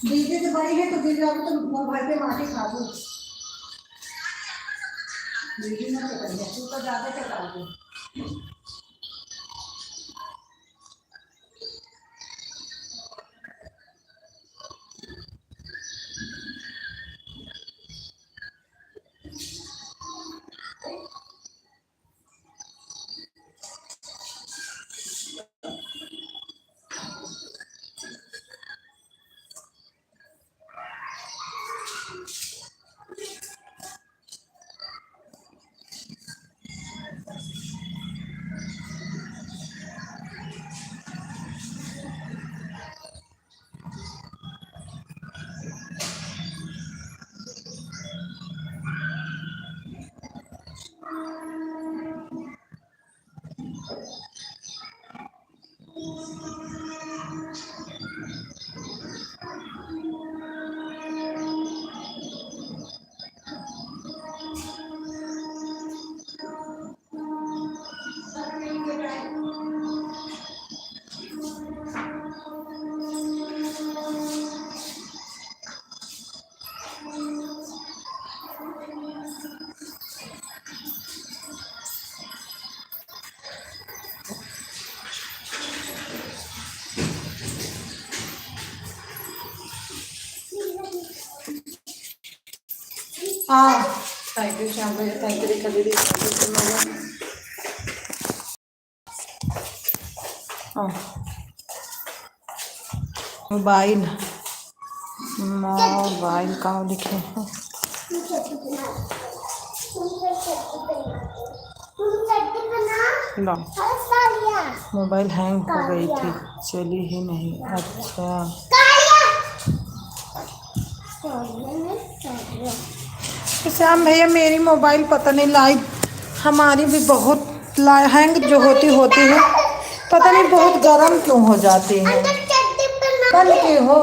दीदी तो बड़ी है तो गिर जाओगे तो मोबाइल पे माटी खा दो। दीदी ना चढ़ाइए, तू तो ज्यादा चढ़ाओगे। हाँ थैंक यू श्याम भैया, थैंक यू रेखा दीदी, मोबाइल मोबाइल कहाँ लिखे हैं? लो मोबाइल हैंग हो गई थी, चली ही नहीं। अच्छा श्याम भैया मेरी मोबाइल पता नहीं लाइव, हमारी भी बहुत हैंग जो होती है, पता नहीं बहुत गर्म क्यों हो जाती है। बंद के हो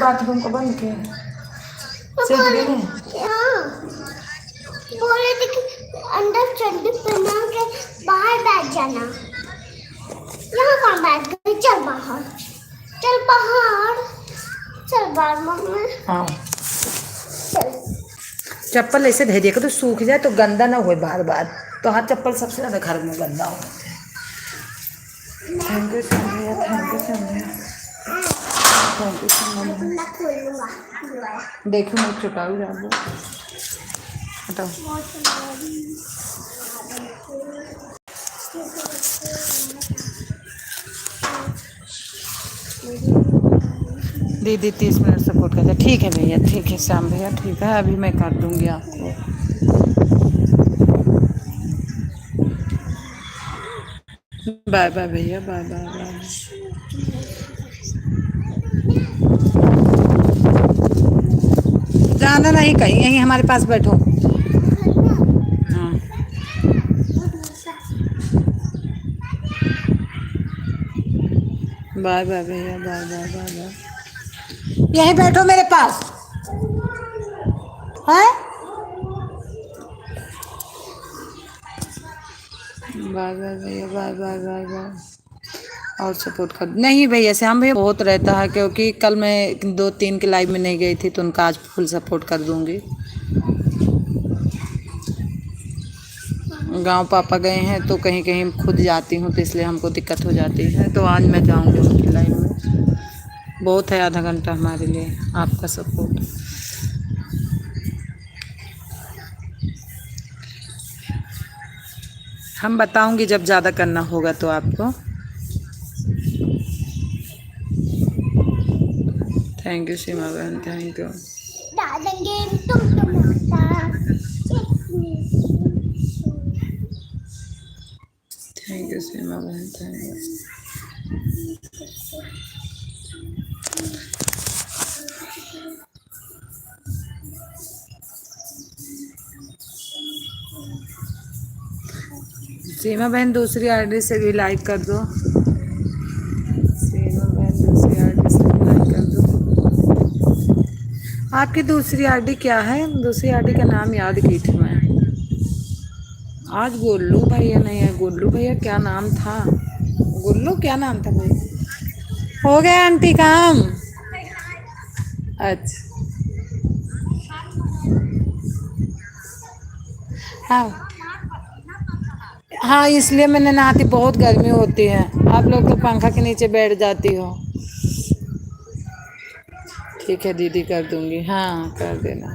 बाथरूम को, बंद के अंदर चड्डी पहना के बाहर बैठ जाना। यहाँ कहाँ बैठ गई? चल बाहर, चल बाहर, चल बाहर मम्मी। हाँ चप्पल ऐसे धो दिया तो सूख जाए तो गंदा ना हो बार बार, तो हाथ चप्पल सबसे ज़्यादा घर में गंदा हो। Thank you Sandhya, thank you Sandhya, thank you Sandhya. देखो मैं छुटाऊ जा दो, हटाओ। दीदी 30 मिनट सपोर्ट करते, ठीक है भैया, ठीक है श्याम भैया, ठीक है अभी मैं कर दूंगी आपको। बाय बाय भैया, बाय बाय बाय। जाना नहीं कहीं, यहीं हमारे पास बैठो। हाँ बाय बाय भैया, बाय बाय बाय बाय। यहीं बैठो मेरे पास है। बाय बाय भैया, बाय बाय बाय बाय। और सपोर्ट कर नहीं भैया, श्याम भैया बहुत रहता है, क्योंकि कल मैं 2-3 के लाइव में नहीं गई थी, तो उनका आज फुल सपोर्ट कर दूंगी। गांव पापा गए हैं तो कहीं कहीं खुद जाती हूँ, तो इसलिए हमको दिक्कत हो जाती है, तो आज मैं जाऊंगी उनकी लाइव में। बहुत है आधा घंटा हमारे लिए आपका सपोर्ट। हम बताऊंगी जब ज़्यादा करना होगा तो आपको। थैंक यू सीमा बहन, थैंक यू। डालेंगे टमाटर। थैंक यू सीमा बहन, थैंक यू। सीमा बहन दूसरी आईडी से भी लाइक कर दो। सीमा बहन दूसरी आईडी से भी लाइक कर दो। आपकी दूसरी आईडी क्या है? दूसरी आईडी का नाम याद की थी मैं आज। गोल्लू भैया नहीं है, गोल्लू भैया क्या नाम था? गोल्लू क्या नाम था भैया? हो गया आंटी काम। अच्छा हाँ हाँ, इसलिए मैंने नहाती, बहुत गर्मी होती है। आप लोग तो पंखा के नीचे बैठ जाती हो। ठीक है दीदी, कर दूंगी। हाँ कर देना।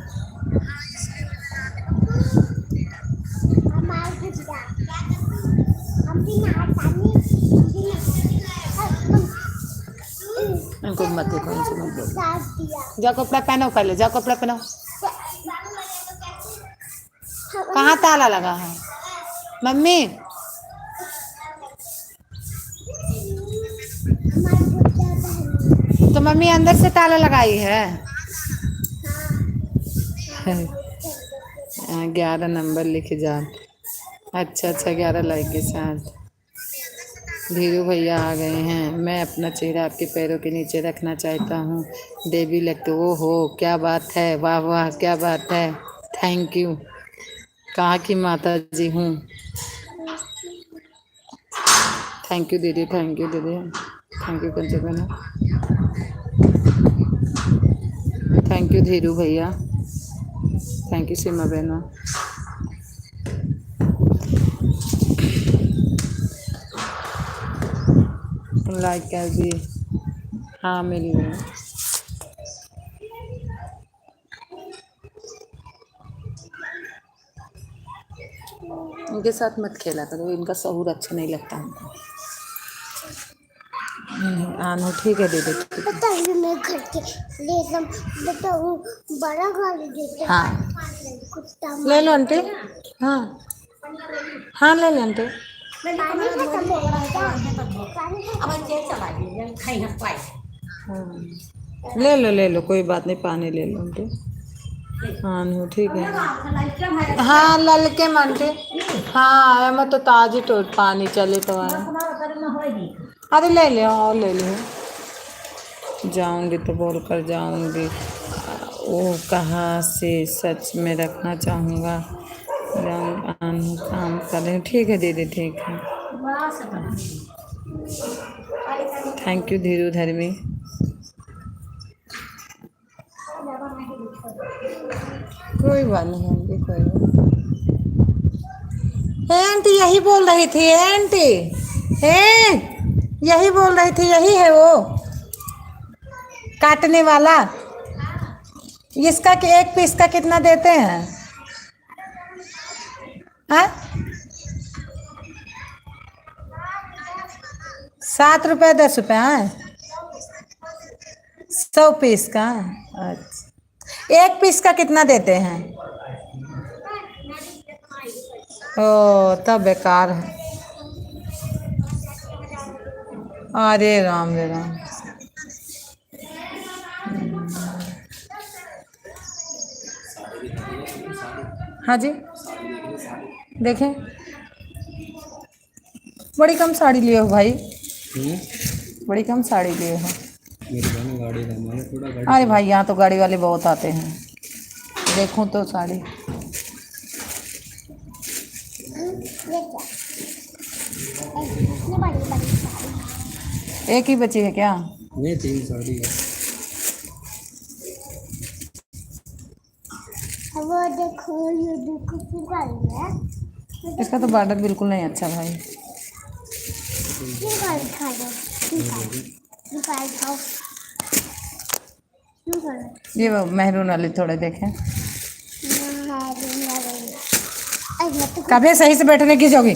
इनको मत देखो, इनसे मत बोलो। जाओ कपड़ा पहनो, पहले जाओ कपड़ा पहनो। कहाँ ताला लगा है मम्मी? तो मम्मी अंदर से ताला लगाई है। 11 नंबर लिखे जा। अच्छा 11 लाइक के साथ धीरू भैया आ गए हैं। मैं अपना चेहरा आपके पैरों के नीचे रखना चाहता हूँ। देवी लगते ओ हो, क्या बात है, वाह वाह क्या बात है। Thank you. कहाँ की माता जी हूँ। थैंक यू दीदी, थैंक यू दीदी, thank you Kanchana, thank you Dhiru भैया, थैंक यू सीमा बहना। लाइक कर दिए? हाँ मिल गए। उनके साथ मत खेला करो, इनका सहूर अच्छा नहीं लगता हमको। आनो ठीक है दीदी। बताइए मैं घर के ले बताऊँ बड़ा घर देते। हाँ ले लो आंटी। हाँ हाँ ले लो आंटी। ले लो कोई बात नहीं, पानी ले लो आंटी। हाँ नो ठीक है। हाँ ललके मंटे। हाँ मैं तो ताजी तो पानी चले तो आए। अरे ले ले और ले ले। जाऊंगी तो बोल कर जाऊंगी। वो कहाँ से सच में रखना चाहूँगा। काम कर रही हूँ। ठीक है दीदी, ठीक है। थैंक यू धीरू धर्मी। कोई बात नहीं आंटी, कोई बात। आंटी यही बोल रही थी आंटी। यही बोल रही थी, यही है वो काटने वाला। इसका एक पीस का कितना देते हैं? हाँ 7 रुपये 10 रुपये है 100 पीस का। अच्छा एक पीस का कितना देते हैं? ओ तब बेकार है। अरे राम रे राम। हाँ जी देखें, बड़ी कम साड़ी लिए हो भाई। बड़ी कम साड़ी लिए हो। मेरी बहन गाड़ी का मैंने थोड़ा गाड़ी अरे भाई यहाँ तो गाड़ी वाले बहुत आते हैं। देखूं तो साड़ी ये क्या ये बड़ी बड़ी साड़ी एक ही बची है क्या? नहीं 3 साड़ी है। वो देखो पूरा है इसका तो बॉर्डर बिल्कुल नहीं अच्छा भाई। ये वाली खा दो निकाल खाओ क्यों करो ये वो मेहरून वाली थोड़े देखें। कभी सही से बैठने की जोगी।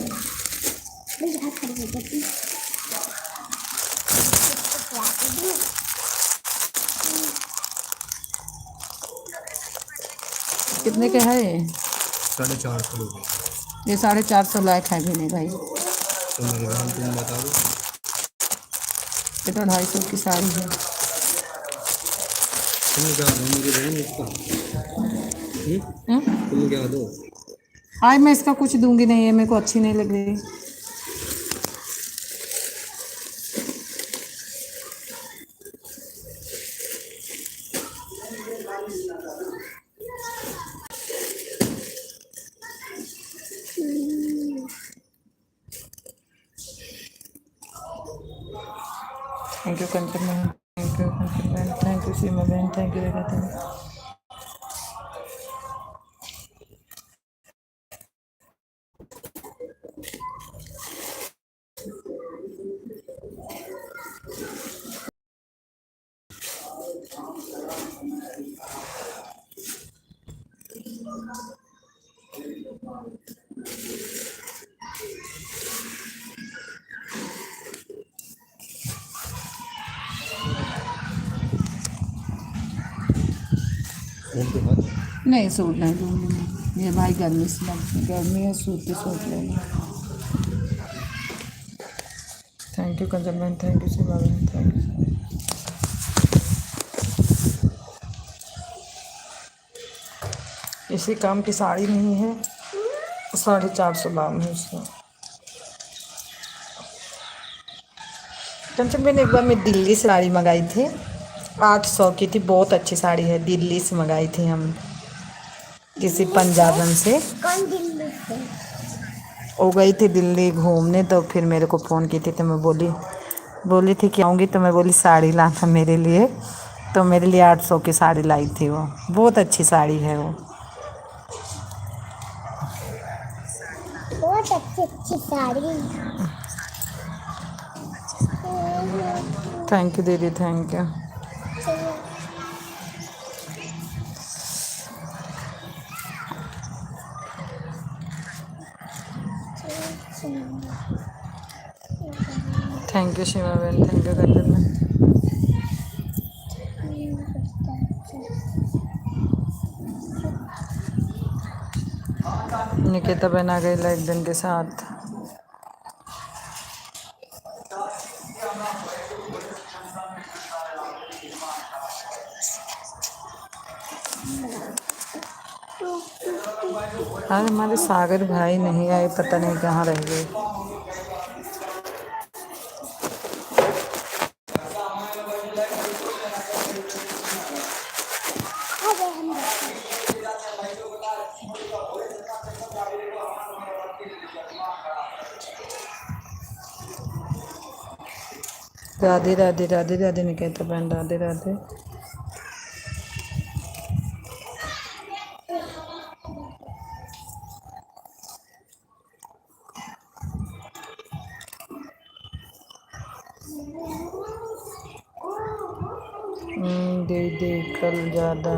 कितने के है ये? 450 रुपये। ये 450 लायक है भी नहीं भाई। तो मेरी बहन तुम बता दो। ये तो 250 की साड़ी है। तुम क्या दो मेरी बहन इसका? तुम क्या दो? आज मैं इसका कुछ दूंगी नहीं, है मेरे को अच्छी नहीं लग रही। Thank you Kanchan, thank you Kanchan, thank you Seema बहन, थैंक यू रेखा। उनके हाथ नहीं सूट नहीं दूंगी मैं, ये भाई गर्मी से लगती, गर्मी है, सूट की सूट लेना। थैंक यू कंचन बहन, थैंक यू सीमा बहन, थैंक यू। इसी काम की साड़ी नहीं है, 450 दाम है उसका। कंचन बहन एक बार मैं दिल्ली से साड़ी मंगाई थी, 800 की थी, बहुत अच्छी साड़ी है, दिल्ली से मंगाई थी हम, किसी पंजाबन से। कौन दिल्ली से? वो गई थी दिल्ली घूमने, तो फिर मेरे को फ़ोन की थी, तो मैं बोली थी कि आऊँगी, तो मैं बोली साड़ी लाना मेरे लिए, तो मेरे लिए 800 की साड़ी लाई थी। वो बहुत अच्छी साड़ी है वो। बहुत अच्छी साड़ी। थैंक यू दीदी, thank you. Thank you Shiva बहन, थैंक यू कंचन बहन। निकिता बहन आ गई लाइक दिन के साथ। आज हमारे सागर भाई नहीं आए, पता नहीं कहाँ रह गए। राधे राधे राधे राधे निकिता बहन, राधे राधे। दे कल ज़्यादा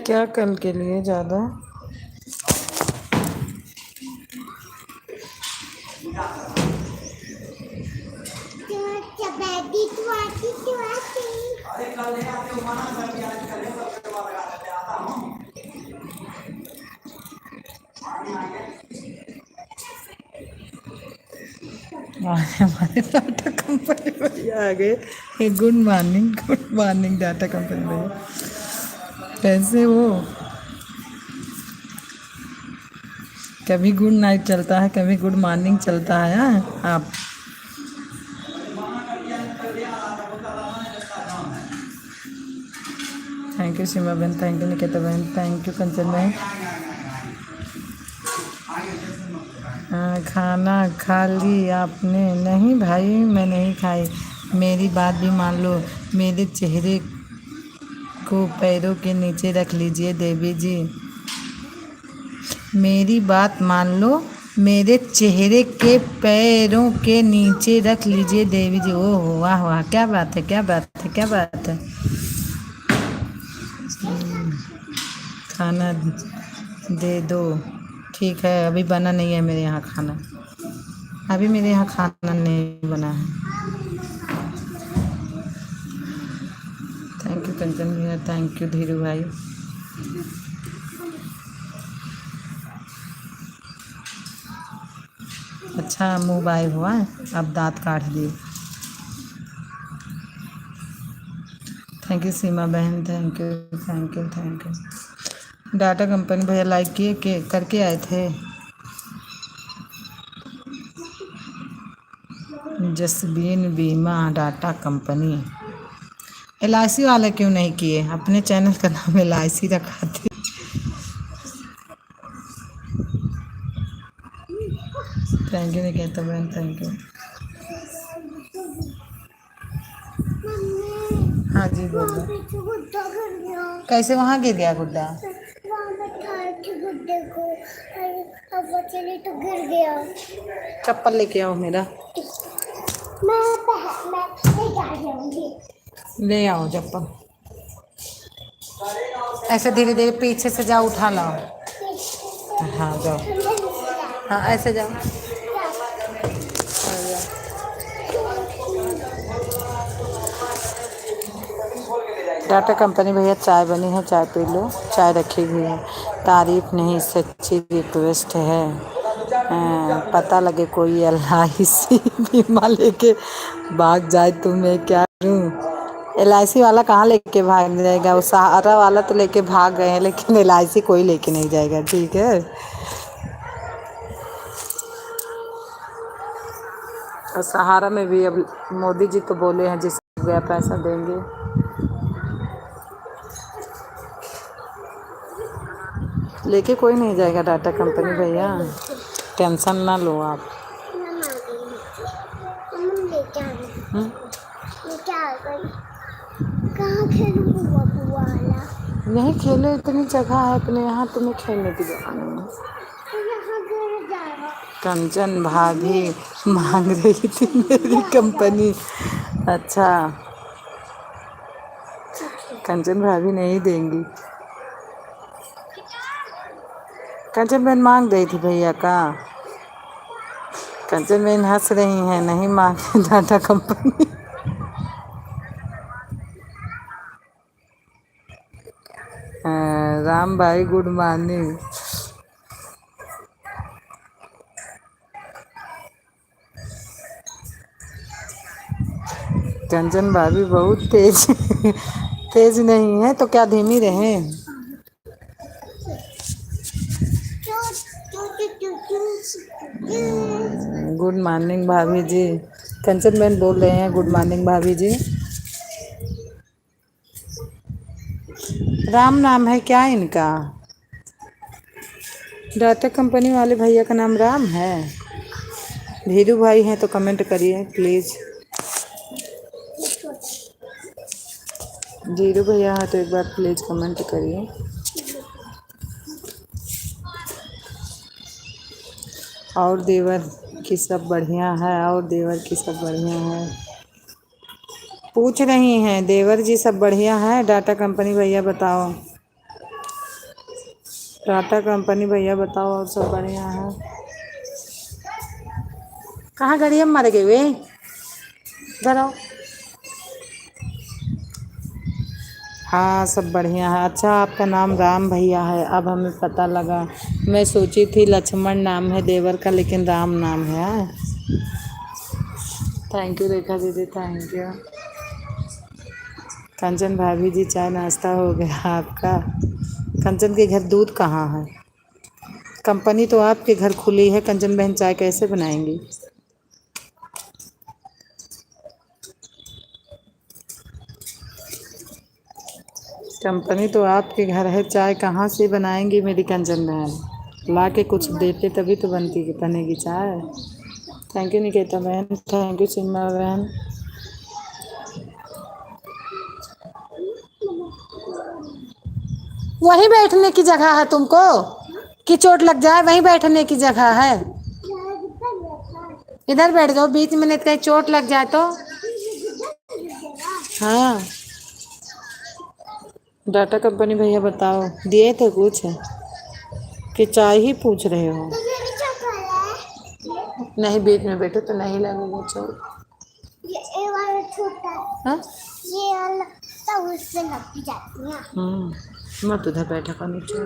क्या कल के लिए ज़्यादा? आज हमारे डाटा कंपनी भैया आ गए। गुड मॉर्निंग डाटा कंपनी भैया, कैसे हो? कभी गुड नाइट चलता है, कभी गुड मॉर्निंग चलता है। हाँ आप थैंक यू सीमा बहन, थैंक यू निकिता बहन, थैंक यू कंचन बहन। खाना खा ली आपने? नहीं भाई मैं नहीं खाई। मेरी बात भी मान लो, मेरे चेहरे को पैरों के नीचे रख लीजिए देवी जी। मेरी बात मान लो, मेरे चेहरे के पैरों के नीचे रख लीजिए देवी जी। ओह वाह वाह, क्या बात है, क्या बात है, क्या बात है। खाना दे दो। ठीक है, अभी बना नहीं है मेरे यहाँ खाना, अभी मेरे यहाँ खाना नहीं बना है। थैंक यू कंचन भैया, थैंक यू धीरू भाई। अच्छा मुँह बाय हुआ है, अब दांत काट दिए। थैंक यू सीमा बहन, thank you thank you thank you. Data company भैया लाइक किए के करके आए थे। जसबीन बीमा डाटा कंपनी, LIC वाले क्यों नहीं किए? अपने चैनल का नाम LIC रखा थे। थैंक यू निकेता बहन, थैंक यू। हाँ जी बोलो। गुड्डा गिर गया। कैसे वहाँ गिर गया गुड्डा? वहाँ बैठाए थे गुड्डे को, हवा चली तो गिर गया। चप्पल लेके आओ मेरा। मैं लेके आ जाऊंगी। ले आओ चप्पल। ऐसे धीरे धीरे पीछे से जाओ, उठा लाओ। हाँ जाओ, हाँ ऐसे जाओ। डाटा कंपनी भैया चाय बनी है, चाय पी लो। चाय रखी हुई है। तारीफ नहीं सच्ची रिक्वेस्ट है, पता लगे कोई LIC बीमा लेके भाग जाए तो मैं क्या करूं? LIC वाला कहाँ लेके भाग जाएगा? वो सहारा वाला तो लेके भाग गए हैं, लेकिन LIC कोई लेके नहीं जाएगा। ठीक है, और सहारा में भी अब मोदी जी तो बोले हैं जिसको गया पैसा देंगे। लेके कोई नहीं जाएगा डाटा कंपनी भैया, टेंशन ना लो आप। कहाँ खेलूं बुआ बुआ वाला? नहीं खेलो, इतनी जगह है अपने यहाँ, तुम्हें खेलने की जगह नहीं है। तो यहाँ गिर जाएगा। कंचन भाभी मांग रही थी मेरी कंपनी। अच्छा, कंचन भाभी नहीं देंगी। कंचन बहन मांग रही थी भैया का। कंचन बहन हंस रही हैं, नहीं मांगे डाटा कंपनी। राम भाई गुड मॉर्निंग। कंचन भाभी बहुत तेज तेज नहीं है तो क्या धीमी रहे? गुड मॉर्निंग भाभी जी। कंचन बहन बोल रहे हैं गुड मॉर्निंग भाभी जी। राम नाम है क्या इनका? डाटा कंपनी वाले भैया का नाम राम है? धीरू भाई हैं तो कमेंट करिए प्लीज़। धीरू भैया है तो एक बार प्लीज़ कमेंट करिए। और देवर की सब बढ़िया है, और देवर की सब बढ़िया है। पूछ रही हैं देवर जी सब बढ़िया है? डाटा कंपनी भैया बताओ, टाटा कंपनी भैया बताओ और सब बढ़िया है? कहाँ गड़िया मर गए वे? इधर आओ। हाँ सब बढ़िया है। अच्छा आपका नाम राम भैया है, अब हमें पता लगा। मैं सोची थी लक्ष्मण नाम है देवर का, लेकिन राम नाम है। थैंक यू रेखा दीदी, थैंक यू। कंचन भाभी जी, चाय नाश्ता हो गया आपका? कंचन के घर दूध कहाँ है? कंपनी तो आपके घर खुली है, कंचन बहन चाय कैसे बनाएंगी? कंपनी तो आपके घर है, चाय कहाँ से बनाएंगी मेरी कंचन बहन? ला के कुछ देते तभी तो बनेगी चाय। थैंक यू निकेता बहन, थैंक यू सीमा बहन। वहीं बैठने की जगह है तुमको कि चोट लग जाए? वहीं बैठने की जगह है, इधर बैठ जाओ, बीच में नहीं कहीं चोट लग जाए तो। हाँ, डाटा कंपनी भैया बताओ, दिए थे कुछ कि चाय ही पूछ रहे हो? तो ये भी चॉकलेट है। नहीं, बीच में बैठो तो नहीं लगेगा चोट। ये वाला छोटा है। हाँ, ये वाला तो उससे लग भी जाती है। मत उधर बैठा कर नीचे।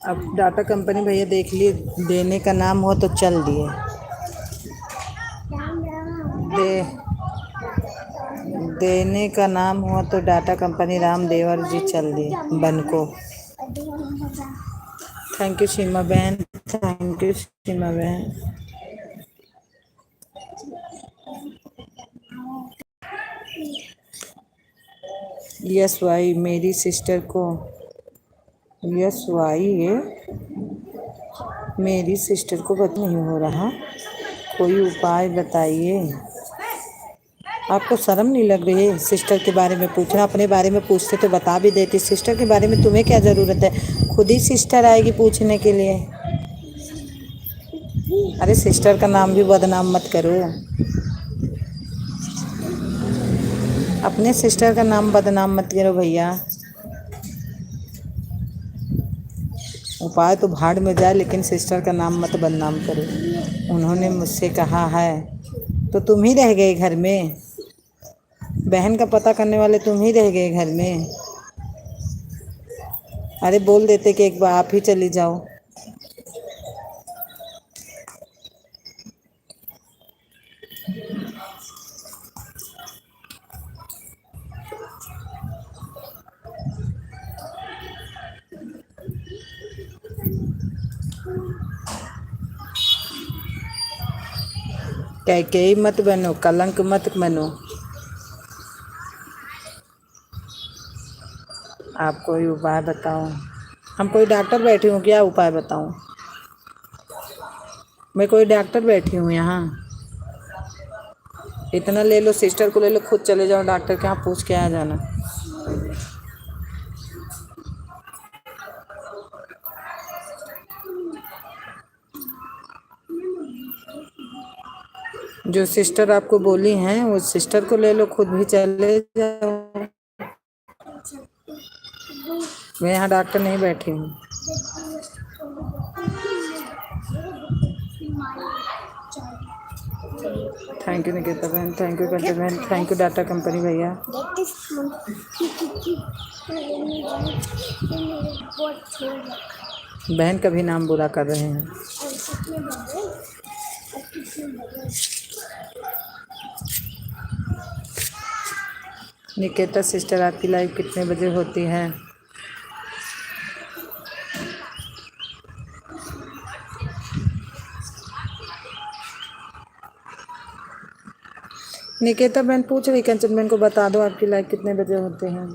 अब डाटा कंपनी भैया देख लिए, देने का नाम हो तो चल दिए। दे देने का नाम हुआ तो डाटा कंपनी रामदेवर जी चल दिए बन को। थैंक यू सीमा बहन, थैंक यू सीमा बहन। यस वाई मेरी सिस्टर को, यस वाई ये मेरी सिस्टर को पता नहीं हो रहा, कोई उपाय बताइए। आपको शर्म नहीं लग रही है सिस्टर के बारे में पूछना? अपने बारे में पूछते तो बता भी देती, सिस्टर के बारे में तुम्हें क्या ज़रूरत है? खुद ही सिस्टर आएगी पूछने के लिए। अरे सिस्टर का नाम भी बदनाम मत करो, अपने सिस्टर का नाम बदनाम मत करो भैया। उपाय तो भाड़ में जाए, लेकिन सिस्टर का नाम मत बदनाम करो। उन्होंने मुझसे कहा है तो तुम ही रह गए घर में, बहन का पता करने वाले तुम ही रह गए घर में। अरे बोल देते कि एक बार आप ही चली जाओ। कैकेयी मत बनो, कलंक मत बनो। आप कोई उपाय बताओ। हम कोई डॉक्टर बैठी हूँ क्या उपाय बताऊँ? मैं कोई डॉक्टर बैठी हूँ यहाँ? इतना ले लो, सिस्टर को ले लो, खुद चले जाओ डॉक्टर के यहाँ, पूछ के आ जाना। जो सिस्टर आपको बोली हैं वो सिस्टर को ले लो, खुद भी चले जाओ। मैं यहाँ डॉक्टर नहीं बैठी हूँ। थैंक यू निकिता बहन, थैंक यू कंचन बहन, थैंक यू डाटा कंपनी भैया। बहन का भी नाम बुरा कर रहे हैं। निकेता सिस्टर आपकी लाइव कितने बजे होती है? निकेता बहन पूछ रही, कंचन बहन को बता दो आपकी लाइव कितने बजे होते हैं।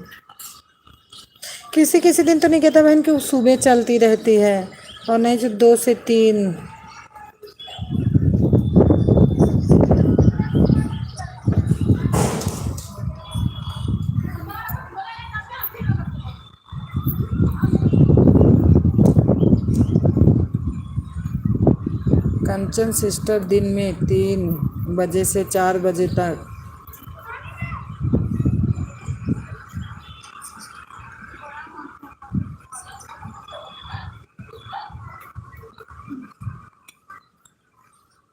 किसी किसी दिन तो निकेता बहन की सुबह चलती रहती है, और नहीं जो 2 से 3। कंचन सिस्टर दिन में 3 बजे से 4 बजे तक।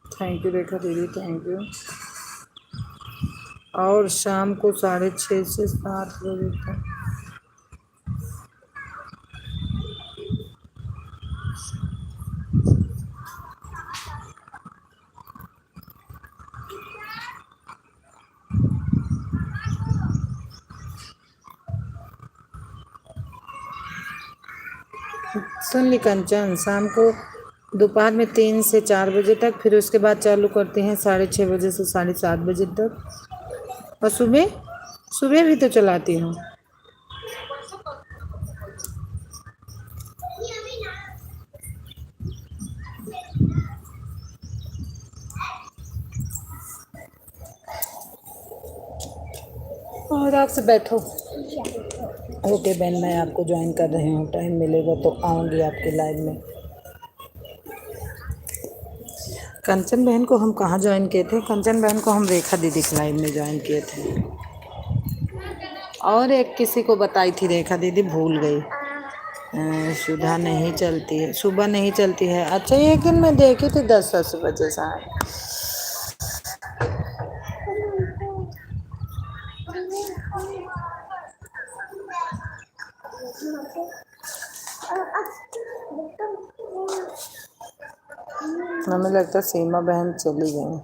थैंक यू रेखा दीदी, थैंक यू। और शाम को 6:30 से 7 बजे तक। सुन ली कंचन, शाम को दोपहर में 3 से 4 बजे तक, फिर उसके बाद चालू करते हैं 6:30 बजे से 7:30 बजे तक। और सुबह सुबह भी तो चलाती हूँ। और आप से बैठो। ओके बहन, मैं आपको ज्वाइन कर रही हूँ, टाइम मिलेगा तो आऊँगी आपके लाइव में। कंचन बहन को हम कहाँ ज्वाइन किए थे? कंचन बहन को हम रेखा दीदी के लाइव में ज्वाइन किए थे, और एक किसी को बताई थी रेखा दीदी, भूल गई। सुबह नहीं चलती है, सुबह नहीं चलती है। अच्छा, एक दिन मैं देखी थी 10 बजे शायद। हमें लगता है सीमा बहन चली गई।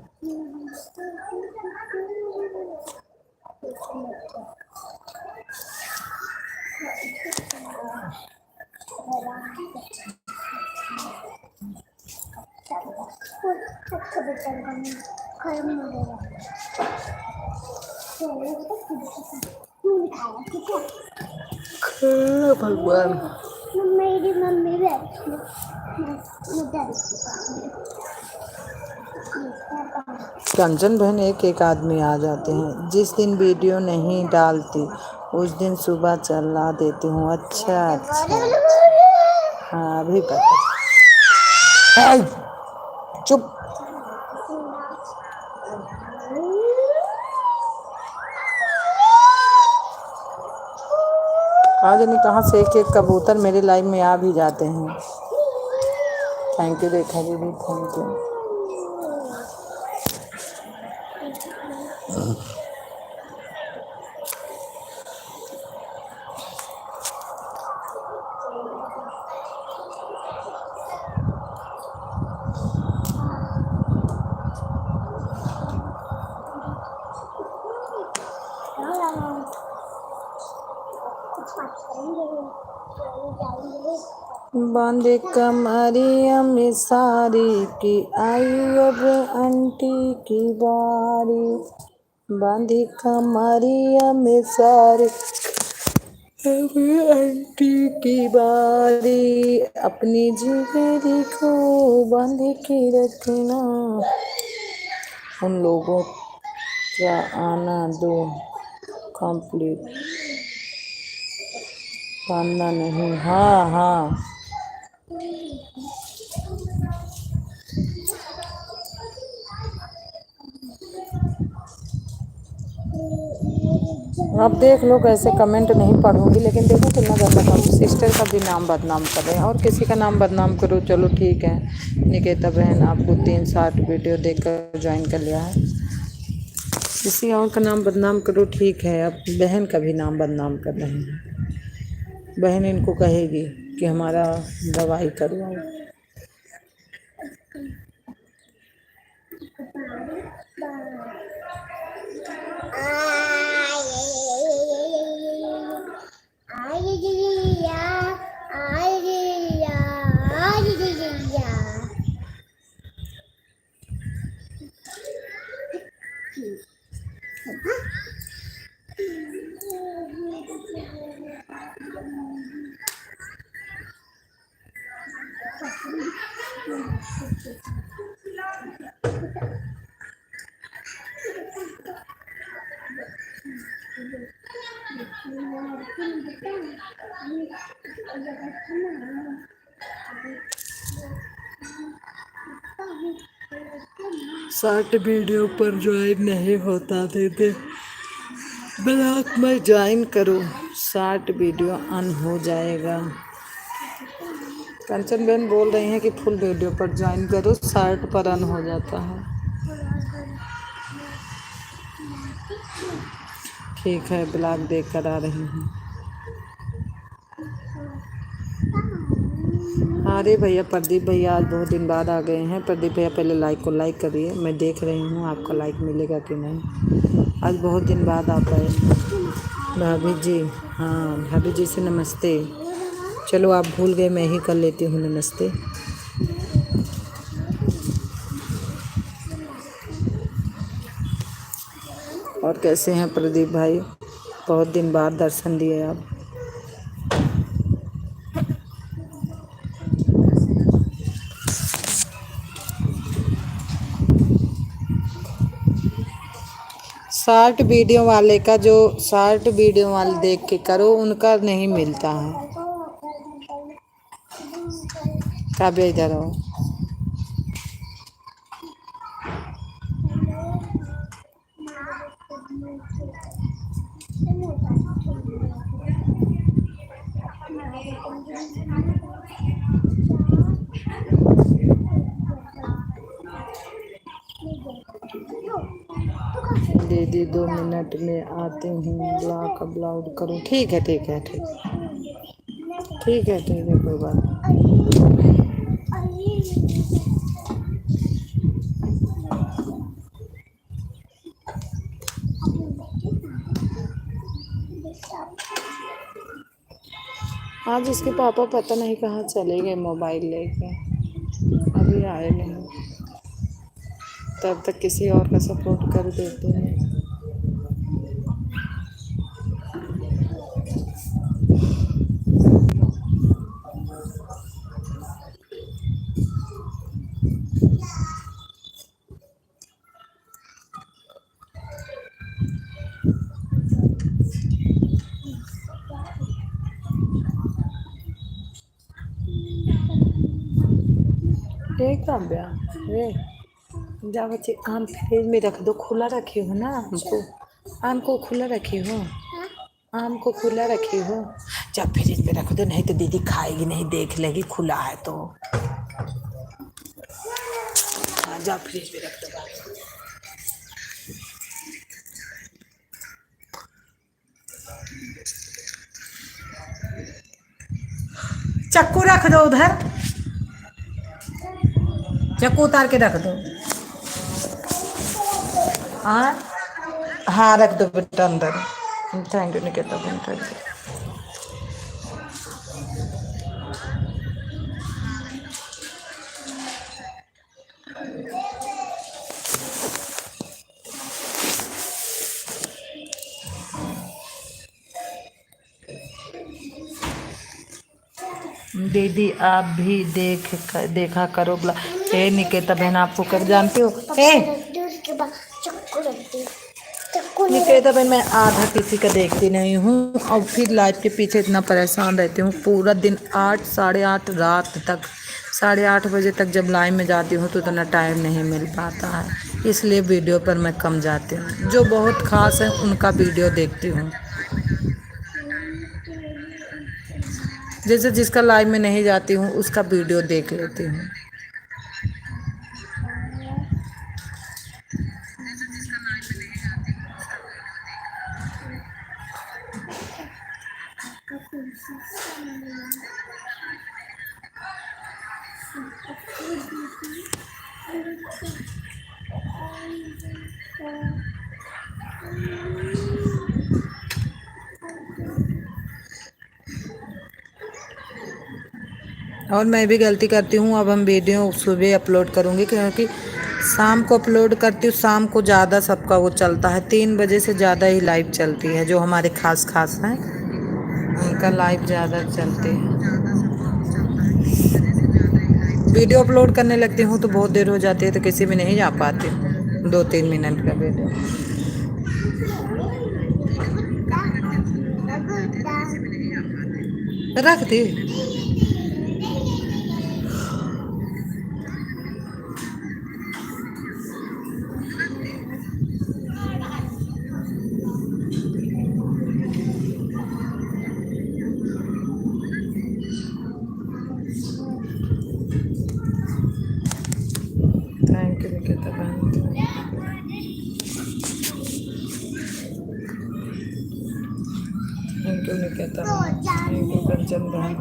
भगवान, मेरी मम्मी बैठी कंचन बहन, एक आदमी आ जाते हैं। जिस दिन वीडियो नहीं डालती उस दिन सुबह चला देती हूँ। अच्छा अच्छा, हाँ अभी पता। चुप। आज नहीं कहाँ से एक कबूतर मेरे लाइव में आ भी जाते हैं। थैंक यू रेखा दीदी, थैंक यू। बांधे कमरिया में सारी की आई अब आंटी की बारी। बांधे कमरिया में सारी अब आंटी की बारी। अपनी जिगरी को बांध के रखना, उन लोगों का आना दो कंप्लीट, बांधना नहीं। हाँ हाँ, आप देख लो, कैसे कमेंट नहीं पढ़ूंगी, लेकिन देखो कितना ज़्यादा कम। सिस्टर का भी नाम बदनाम कर रहे हैं, और किसी का नाम बदनाम करो, चलो ठीक है। निकेता बहन आपको 3 शॉर्ट वीडियो देखकर ज्वाइन कर लिया है। किसी और का नाम बदनाम करो, ठीक है। अब बहन का भी नाम बदनाम कर रहे हैं। बहन इनको कहेगी कि हमारा दवाई करवाओ। शॉर्ट वीडियो पर ज्वाइन नहीं होता थे, ब्लॉक में ज्वाइन करो, शॉर्ट वीडियो ऑन हो जाएगा। कंचन बहन बोल रही हैं कि फुल वीडियो पर ज्वाइन करो, शॉर्ट पर ऑन हो जाता है। ठीक है, ब्लॉग देख कर आ रही हूँ। अरे भैया प्रदीप भैया आज बहुत दिन बाद आ गए हैं। प्रदीप भैया पहले लाइक को लाइक करिए, मैं देख रही हूँ आपका लाइक मिलेगा कि नहीं। आज बहुत दिन बाद आ पाए। भाभी जी, हाँ भाभी जी से नमस्ते। चलो आप भूल गए, मैं ही कर लेती हूँ नमस्ते। और कैसे हैं प्रदीप भाई, बहुत दिन बाद दर्शन दिए आप। शॉर्ट वीडियो वाले का, जो शॉर्ट वीडियो वाले देख के करो उनका नहीं मिलता है। काव्या इधर आओ। दीदी 2 मिनट में आती हूँ, ब्लॉक अपलोड करूँ। ठीक है ठीक है ठीक ठीक है ठीक है, कोई बात नहीं। आज इसके पापा पता नहीं कहाँ चले गए मोबाइल लेके, अभी आए नहीं। तब तक किसी और का सपोर्ट कर देते हैं। एक काव्या, ये जा बच्चे, आम फ्रिज में रख दो, खुला रखी हो ना आम को, आम को खुला रखी हो, आम को खुला रखी हो। जा फ्रिज में रख दो, नहीं तो दीदी खाएगी नहीं, देख लेगी खुला है तो। हाँ जा फ्रिज में रख दो। चक्कू रख दो उधर, चक्कू उतार के रख दो। हाँ हाँ रख दो बेटा अंदर। थैंक यू निकेता बहन, थैंक यू। दीदी आप भी देखा करो ए निकेता बहन, आपको कर जानती हो निकेता बहन, मैं आधा किसी का देखती नहीं हूँ, और फिर लाइफ के पीछे इतना परेशान रहती हूँ पूरा दिन। 8 साढ़े 8 रात तक, 8:30 बजे तक जब लाइव में जाती हूँ तो इतना टाइम नहीं मिल पाता है, इसलिए वीडियो पर मैं कम जाती हूँ। जो बहुत खास है उनका वीडियो देखती हूँ, जैसे जिसका लाइव में नहीं जाती हूँ उसका वीडियो देख लेती हूँ। और मैं भी गलती करती हूँ, अब हम वीडियो सुबह अपलोड करूँगी, क्योंकि शाम को अपलोड करती हूँ। शाम को ज़्यादा सबका वो चलता है, 3 बजे से ज़्यादा ही लाइव चलती है, जो हमारे खास हैं उनका लाइव ज़्यादा चलती है। वीडियो अपलोड करने लगती हूँ तो बहुत देर हो जाती है, तो किसी में नहीं जा पाती हूँ 2-3 मिनट का वीडियो। रख दी। थैंक यू निकेता बहन, थैंक यू निकेता बहन, थैंक यू कंचन बहन।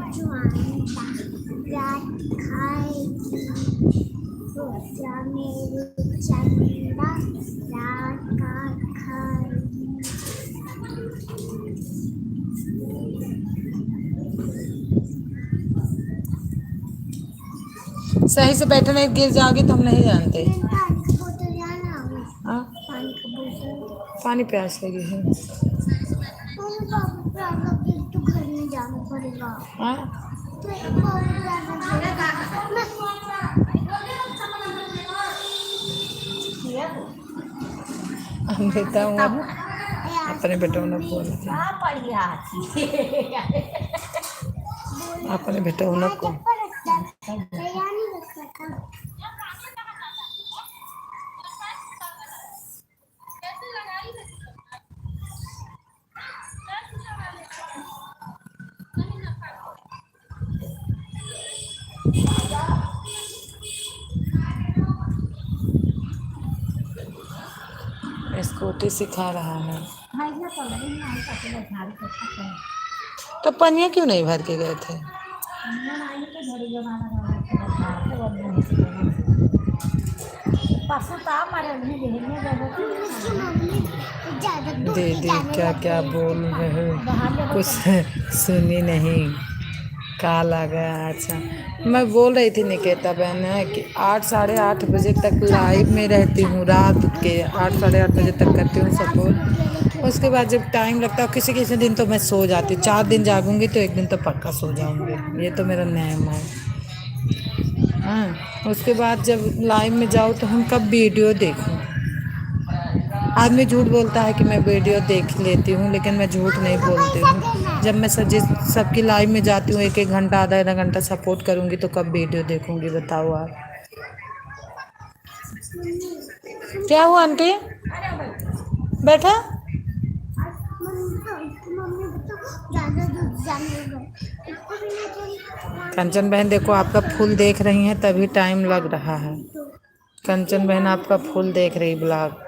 सही से बैठे नहीं, गिर जाओगी तो हम नहीं जानते। पानी की बोतल यहाँ लाओ। हाँ, पानी की बोतल। पानी प्यास लगी है। मम्मी पापा प्यार लगी तो घर में जाना पड़ेगा। हाँ, तो पापा प्यार अमृता हूँ अपने बेटों ने बोल अपने बेटों ने को स्कूटी सिखा रहा है। तो पनिया क्यों नहीं भर के गए थे? दीदी क्या क्या बोल रहे हो, कुछ सुनी नहीं। का लगा? अच्छा, मैं बोल रही थी निकेता बहन है कि 8 साढ़े 8 बजे तक लाइव में रहती हूँ, रात के 8 साढ़े 8 बजे तक करती हूँ सपोर्ट। उसके बाद जब टाइम लगता है किसी किसी दिन तो मैं सो जाती हूँ। 4 दिन जागूंगी तो एक दिन तो पक्का सो जाऊंगी, ये तो मेरा नियम है। हाँ, उसके बाद जब लाइव में जाऊँ तो हम कब वीडियो देखूँ। आदमी झूठ बोलता है कि मैं वीडियो देख लेती हूँ, लेकिन मैं झूठ नहीं बोलती हूँ। जब मैं सबकी लाइव में जाती हूँ 1-1 घंटा आधा आधा घंटा सपोर्ट करूँगी तो कब वीडियो देखूँगी बताओ आप। क्या हुआ आंटी? बैठा कंचन बहन देखो, आपका फूल देख रही हैं तभी टाइम लग रहा है। कंचन बहन आपका फूल देख रही, ब्लॉग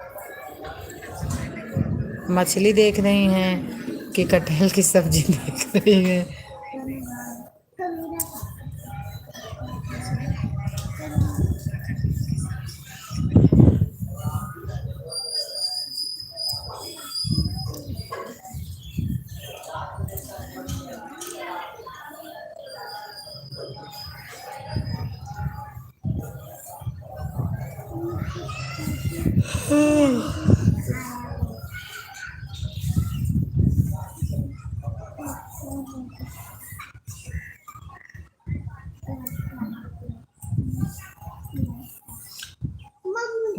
मछली देख रही हैं कि कटहल की सब्जी देख रही हैं।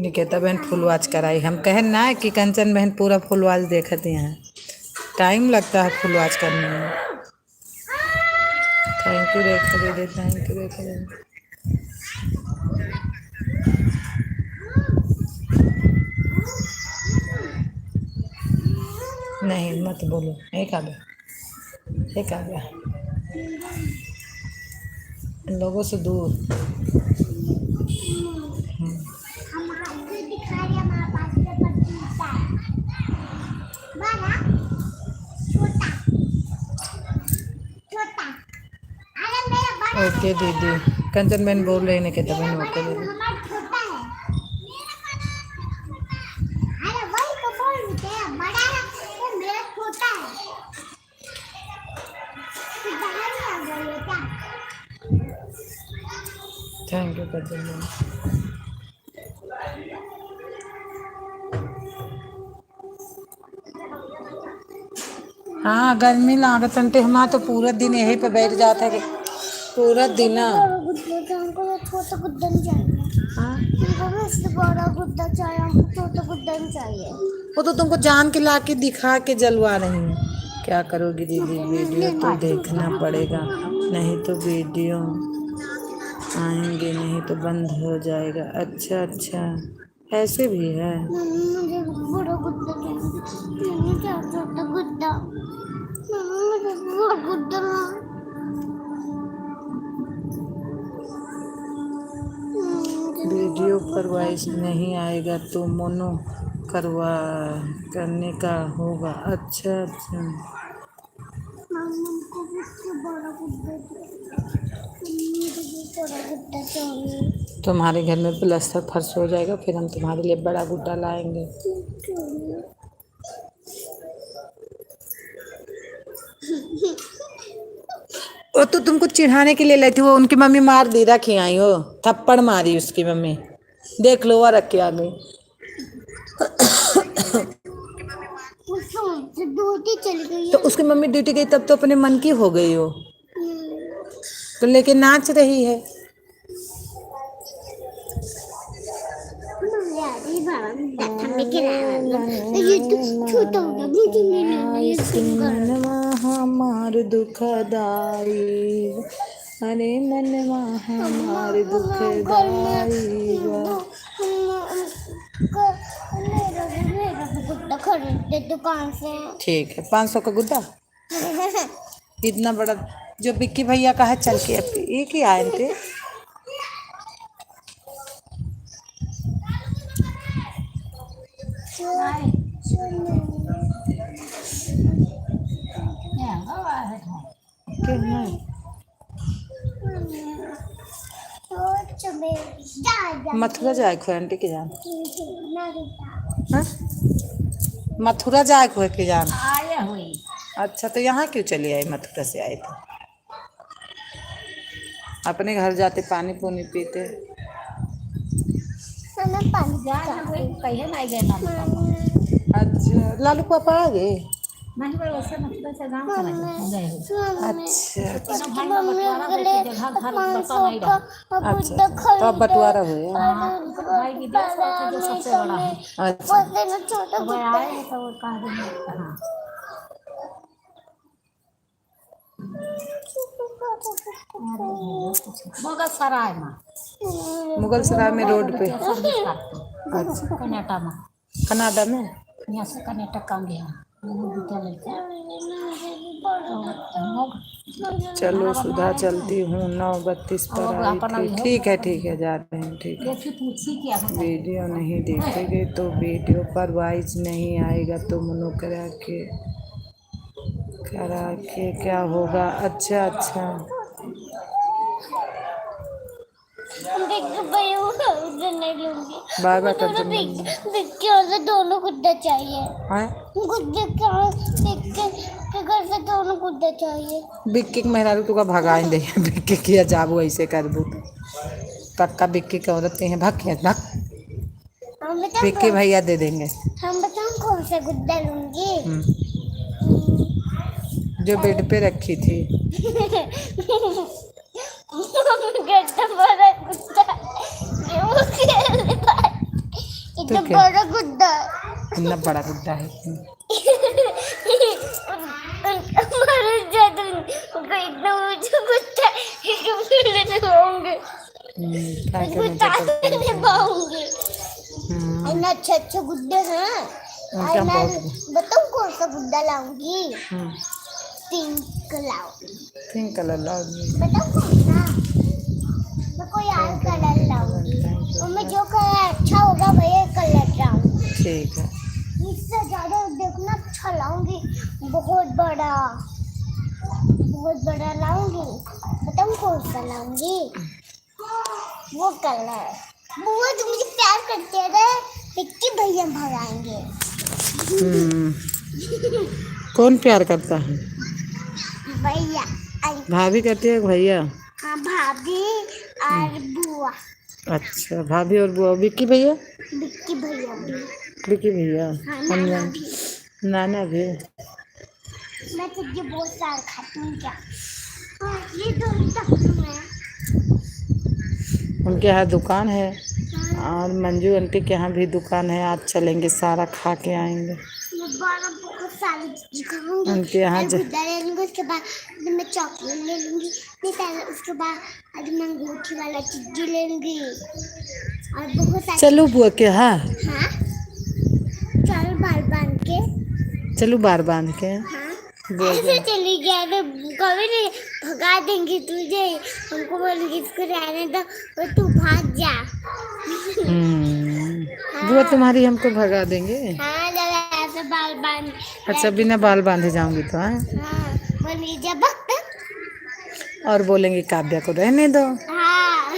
निकेता बहन फुल वॉच कराई। हम कहें ना कि कंचन बहन पूरा फुल वॉच देखती हैं, टाइम लगता है फुल वॉच करने में। थैंक यू रेखा दीदी, थैंक यू रेखा दीदी। नहीं मत बोलो, एक आ गया, एक आ गया, इन लोगों से दूर। ओके दीदी, कंचन बहन बोल रही निकेता बहन ओके दीदी। थैंक यू कंचन बहन। हाँ गर्मी लागत अंटे, हमारा तो पूरा दिन यहीं पे बैठ जाता है पूरा दिन। छोटा गुड्डा नहीं चाहिए। हाँ, बड़ा गुड्डा चाहिए, हमको छोटा गुड्डा नहीं चाहिए। वो तो तुमको जान के ला के दिखा के जलवा रही हूँ। क्या करोगी दीदी, वीडियो तो देखना पड़ेगा, नहीं तो वीडियो आएंगे नहीं तो बंद हो जाएगा। अच्छा अच्छा, ऐसे भी है। मुझे बड़ा गुड्डा चाहिए, मुझे छोटा गुड्डा, मुझे बड़ा गुड्डा। वीडियो पर वॉइस नहीं आएगा तो मोनो करवा करने का होगा। अच्छा अच्छा, हमको बड़ा गुड्डा चाहिए। तुम्हारे घर में प्लास्टर फर्श हो जाएगा फिर हम तुम्हारे लिए बड़ा गुड्डा लाएंगे। वो तो तुमको चिढ़ाने के लिए लाई थी, वो उनकी मम्मी मार दी, रखी आई हो, थप्पड़ मारी उसकी मम्मी, देख लो, वो रख के आ गई। ड्यूटी चल गई तो उसकी मम्मी ड्यूटी गई तब तो अपने मन की हो गई हो, तो लेके नाच रही है। हमार दुखदाई, अरे मनवा हमार दुखदाई। गुड्डा खरीदे दुकान से। ठीक है, 500 का गुड्डा, इतना बड़ा जो बिक्की भैया का है, चल के एक ही आए थे। मथुरा जाए खो आंटी के जान, हाँ? मथुरा जाए खो के जान। अच्छा, तो यहाँ क्यों चली आई? मथुरा से आए थे, अपने घर जाते पानी पूनी पीते। अच्छा, लालू पापा आ गए। अच्छा अच्छा, तो अब बंटवारा हुए। अच्छा, मुगल सराय में रोड पे। अच्छा, कनाडा में। यहाँ से कर्नाटक का गया चलो सुधा, चलती हूँ, 9:32 पर आई थी। ठीक है, जा रहे हैं। ठीक है, वीडियो नहीं देखेंगे तो वीडियो पर वाइज नहीं आएगा, तो मनो करा के क्या होगा? अच्छा, नहीं लूंगी। बाय बाय कर दो। दोनों गुड्डा चाहिए। गुड्डे के घर से दोनों गुड्डा चाहिए। बिक्की के मेहरारू तुका भगाए दे, बिक्की किया जाबू ऐसे कर दू पक्का। बिक्की के औरतें हैं, भग बिक्की भैया दे देंगे। हम बताऊं कौन सा गुड्डा लूंगी? जो बेड पे रखी थी। इतना बड़ा गुड्डा, इतना बड़ा गुड्डा है। अच्छा गुड्डे हैं। बताऊं कौन सा गुड्डा लाऊंगी? Pink colour लाऊंगी। बताऊं कौन सा? मैं कोई और कलर लाऊंगी, और मैं जो कलर अच्छा होगा वही कलर लाऊंगी। ठीक है, इससे ज्यादा देखना अच्छा लाऊंगी, बहुत बड़ा लाऊंगी। बताऊं कौन सा लाऊंगी? वो कलर, वो जो मुझे प्यार करते हैं, बिक्की भैया भगाएंगे। कौन प्यार करता है? भैया। भाभी करती है भैया? हाँ, भाभी और बुआ। अच्छा, भाभी और बुआ। बिक्की भैया? बिक्की भैया भी। बिक्की भैया। हाँ, नाना भी। नाना भी। मैं तुझे बहुत सारा खाती हूँ क्या? हाँ, ये दोनों है। उनके यहाँ दुकान है, और मंजू आंटी के यहाँ भी दुकान है। आज चलेंगे, सारा खा के आएंगे। बहुत सारी चीज खाऊंगी। उनके यहाँ ले लूंगी, उसके बाद मैं चॉकलेट ले लूंगी, नहीं पहले उसके बाद मैं अंगूठी वाला चीज ले लूंगी, और बहुत सारी। चलो बुआ के। हाँ, चलो बाल बांध के। चलो बार बांध के। हाँ, ऐसे चली गया तो कभी नहीं भगा देंगी तुझे। हमको बोलेंगे इसको रहने दो और तू भाग जा। बुआ तुम्हारी हमको भगा देंगे? हाँ, ऐसे बाल बांध। अच्छा, बिना बाल बांधे जाऊंगी तो? हाँ, बोलेंगे जब और बोलेंगे काव्या को रहने दो। हाँ,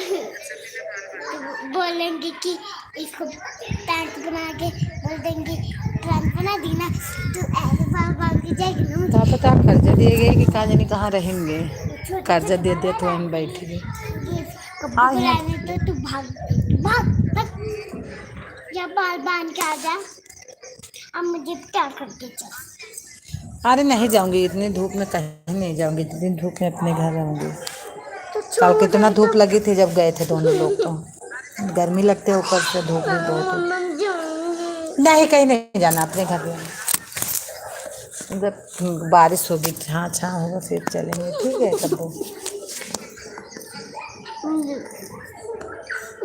बोलेंगे कि इसको पैंट बना के, बोल देंगे पैंट बना दी ना तो ऐसे बाल बांध के जाएगी ना। तो आप कर्जा दिए गए कि कहाँ जाने कहाँ रहेंगे। कर्जा दे दिया तो हम बैठ गए। कपड़े पहने तो तू भाग भाग भाग या बाल बांध के आ जा। अब मुझे प्यार करके चल। अरे नहीं जाऊंगी, इतनी धूप में कहीं नहीं जाऊंगी, इतनी धूप में अपने घर रहूंगी। तो कल कितना धूप लगी थी जब गए थे दोनों लोग, तो गर्मी लगती है, ऊपर से धूप भी बहुत है। नहीं कहीं नहीं जाना, अपने घर में। जब बारिश होगी, छाँ छाँ होगा, फिर चलेंगे, ठीक है तब्बू।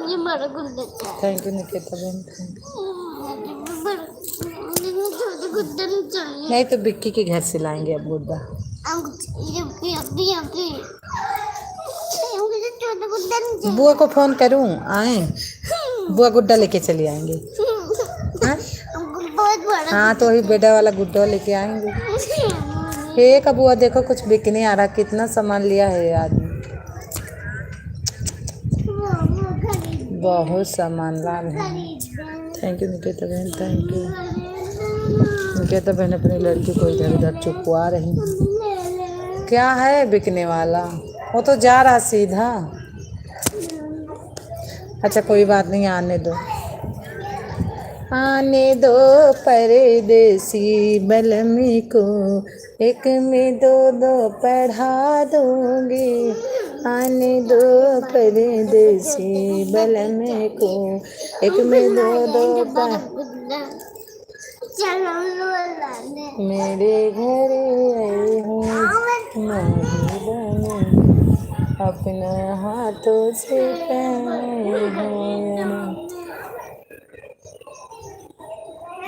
मुझे बड़ा गुड्डा चाहिए। थैंक यू निकिता बहन। छोटे गुड्डा नहीं चाहिए। नहीं तो बिक्की के घर से लाएंगे अब गुड्डा। मुझे छोटा गुड्डा नहीं चाहिए। बुआ को फोन करूं आए, बुआ गुड्डा लेके चले आएंगे। हाँ? हमको बहुत बड़ा हाँ तो वही बेटा वाला गुड्डा लेके आएंगे। हे का बुआ देखो कुछ बिकने आ रहा, कितना सामान लिया है आदमी, बहुत सामान ला रहे हैं। थैंक यू निकिता बहन, थैंक यू। निकिता बहन अपनी लड़की को इधर उधर चुपवा रही है। क्या है बिकने वाला, वो तो जा रहा सीधा। अच्छा कोई बात नहीं, आने दो, आने दो परदेसी बलमी को, एक में दो दो पढ़ा दूंगी। आने दो परदेसी बलमी को, एक में दो दो मेरे घर आए हो नहीं बने, अपना हाथों से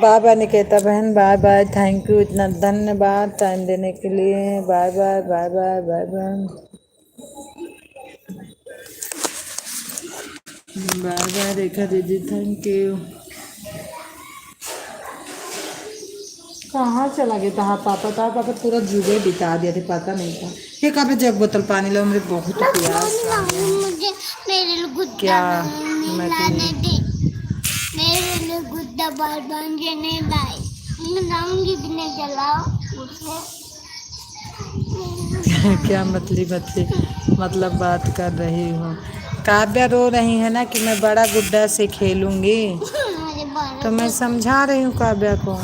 बाय बाय निकिता बहन, बाय बाय, थैंक यू, इतना धन्यवाद टाइम देने के लिए। Bye bye bye bye bye bye bye bye Rekha दीदी, थैंक यू। कहाँ चला गया था पापा पूरा जुगे बिता दिया थे, पता नहीं था। ये कहाँ पे जग बोतल पानी लो, मुझे बहुत प्यास। मुझे मेरे लिए गुड्डा क्या लाने दे, मेरे लिए गुड्डा बाल बांध के नहीं लाई। मैं लाऊंगी भी नहीं, जलाओ मुझे। क्या मतलब बात कर रही हूँ। काव्या रो रही है ना कि मैं बड़ा गुड्डा से खेलूंगी, तो मैं समझा रही हूँ काव्या को।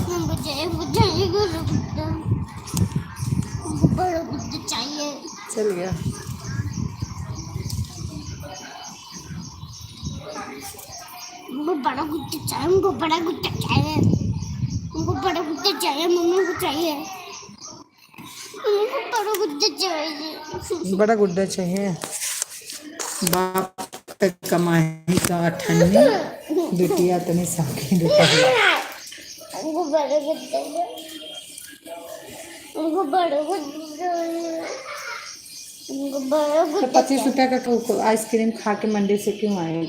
बड़ा गुड्डा चाहिए। चल गया। हमको बड़ा गुड्डा चाहिए, हमको बड़ा गुड्डा चाहिए, हमको बड़ा गुड्डा चाहिए, मम्मी को चाहिए, हमको बड़ा गुड्डा चाहिए। बड़ा गुड्डा चाहिए, बाप का कमाई का ठन्नी, बिटिया तो नहीं सौखी रुपया। हमको बड़ा गुड्डा चाहिए, हमको बड़ा गुड्डा चाहिए, हमको बड़ा तो गुड्डा। 25 रुपया का आइसक्रीम खा के मंडी से क्यों आए?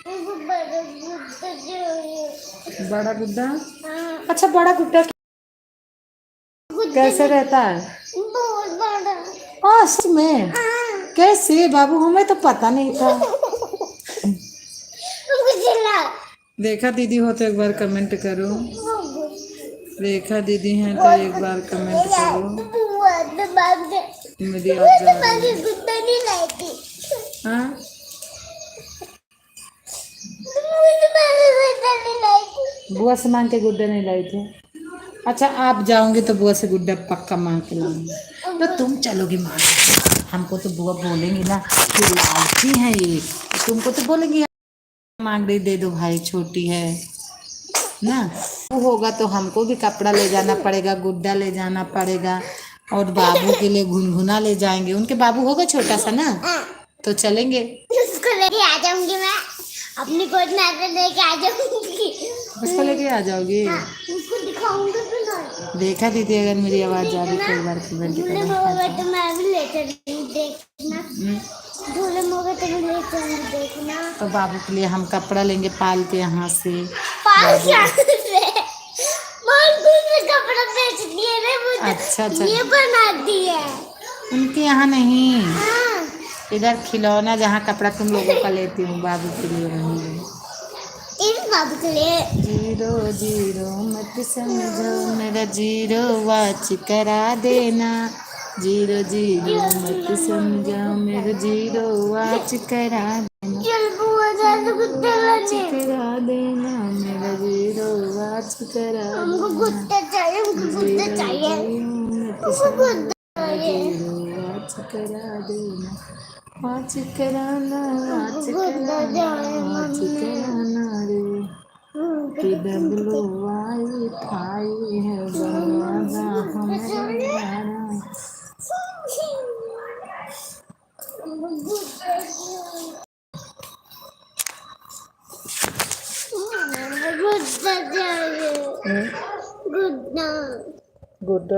हमको बड़ा गुड्डा चाहिए। बड़ा गुड्डा? हाँ। अच्छा बड़ा गुड्डा कैसे रहता है? बहुत बड़ा। कास्ट में? कैसे बाबू, हमें तो पता नहीं था। रेखा दीदी हो तो एक बार कमेंट करो, रेखा दीदी हैं तो एक बार कमेंट करो। मेरी गुड्डा नहीं लाई थी। हाँ बुआ से मांग के गुड्डा नहीं लाई थे। अच्छा आप जाओगे तो बुआ से गुड्डा पक्का मांग के लाऊंगी। तो तुम चलोगी मांग, हमको तो बुआ बोलेंगी ना कि लालची है ये, तुमको तो बोलेंगी मांग रही दे दो भाई, छोटी है ना। वो होगा तो हमको भी कपड़ा ले जाना पड़ेगा, गुड्डा ले जाना पड़ेगा, और बाबू के लिए घुनघुना ले जाएंगे। उनके बाबू होगा छोटा सा ना, तो चलेंगे। उसको लेके आ जाऊंगी मैं, अपनी गोद में आकर लेके आ जाऊंगी। उसको लेके आ जाओगी? हाँ, उसको दिखाऊंगी भी नहीं। देखा दीदी अगर मेरी आवाज जा रही कई बार कमेंट झूले में होगा तो मैं भी ले चलूंगी, देखना। झूले में होगा तो मैं ले चलूंगी, देखना। तो बाबू के लिए हम कपड़ा लेंगे पाल के यहाँ से। कपड़ा बेच दिए रे मुझे। अच्छा ये बना दिए उनके यहाँ नहीं, हाँ। इधर खिलौना जहाँ कपड़ा तुम लोगों का लेती हूँ बाबू के लिए वहीं। बाबू के लिए 0 0 मत समझो, मेरा 0 वाच करा देना, जीरो जीरो मत समझाओ मेरे जीरो वाच करा देना चल बुआ दादू गुड्डा वाच लाने करा देना मेरा जीरो वाच करा हमको देना गुड्डा चाहिए, हमको गुड्डा चाहिए, हमको गुड्डा चाहिए, वाच करा देना वाच कराना वाच हमको गुड्डा कराना चाहिए वाच मम्मी। कराना रे कि डब्लू वाई थाई है बनवाना हमारे यारा गुड्डा चाहिए, गुड्डा गुड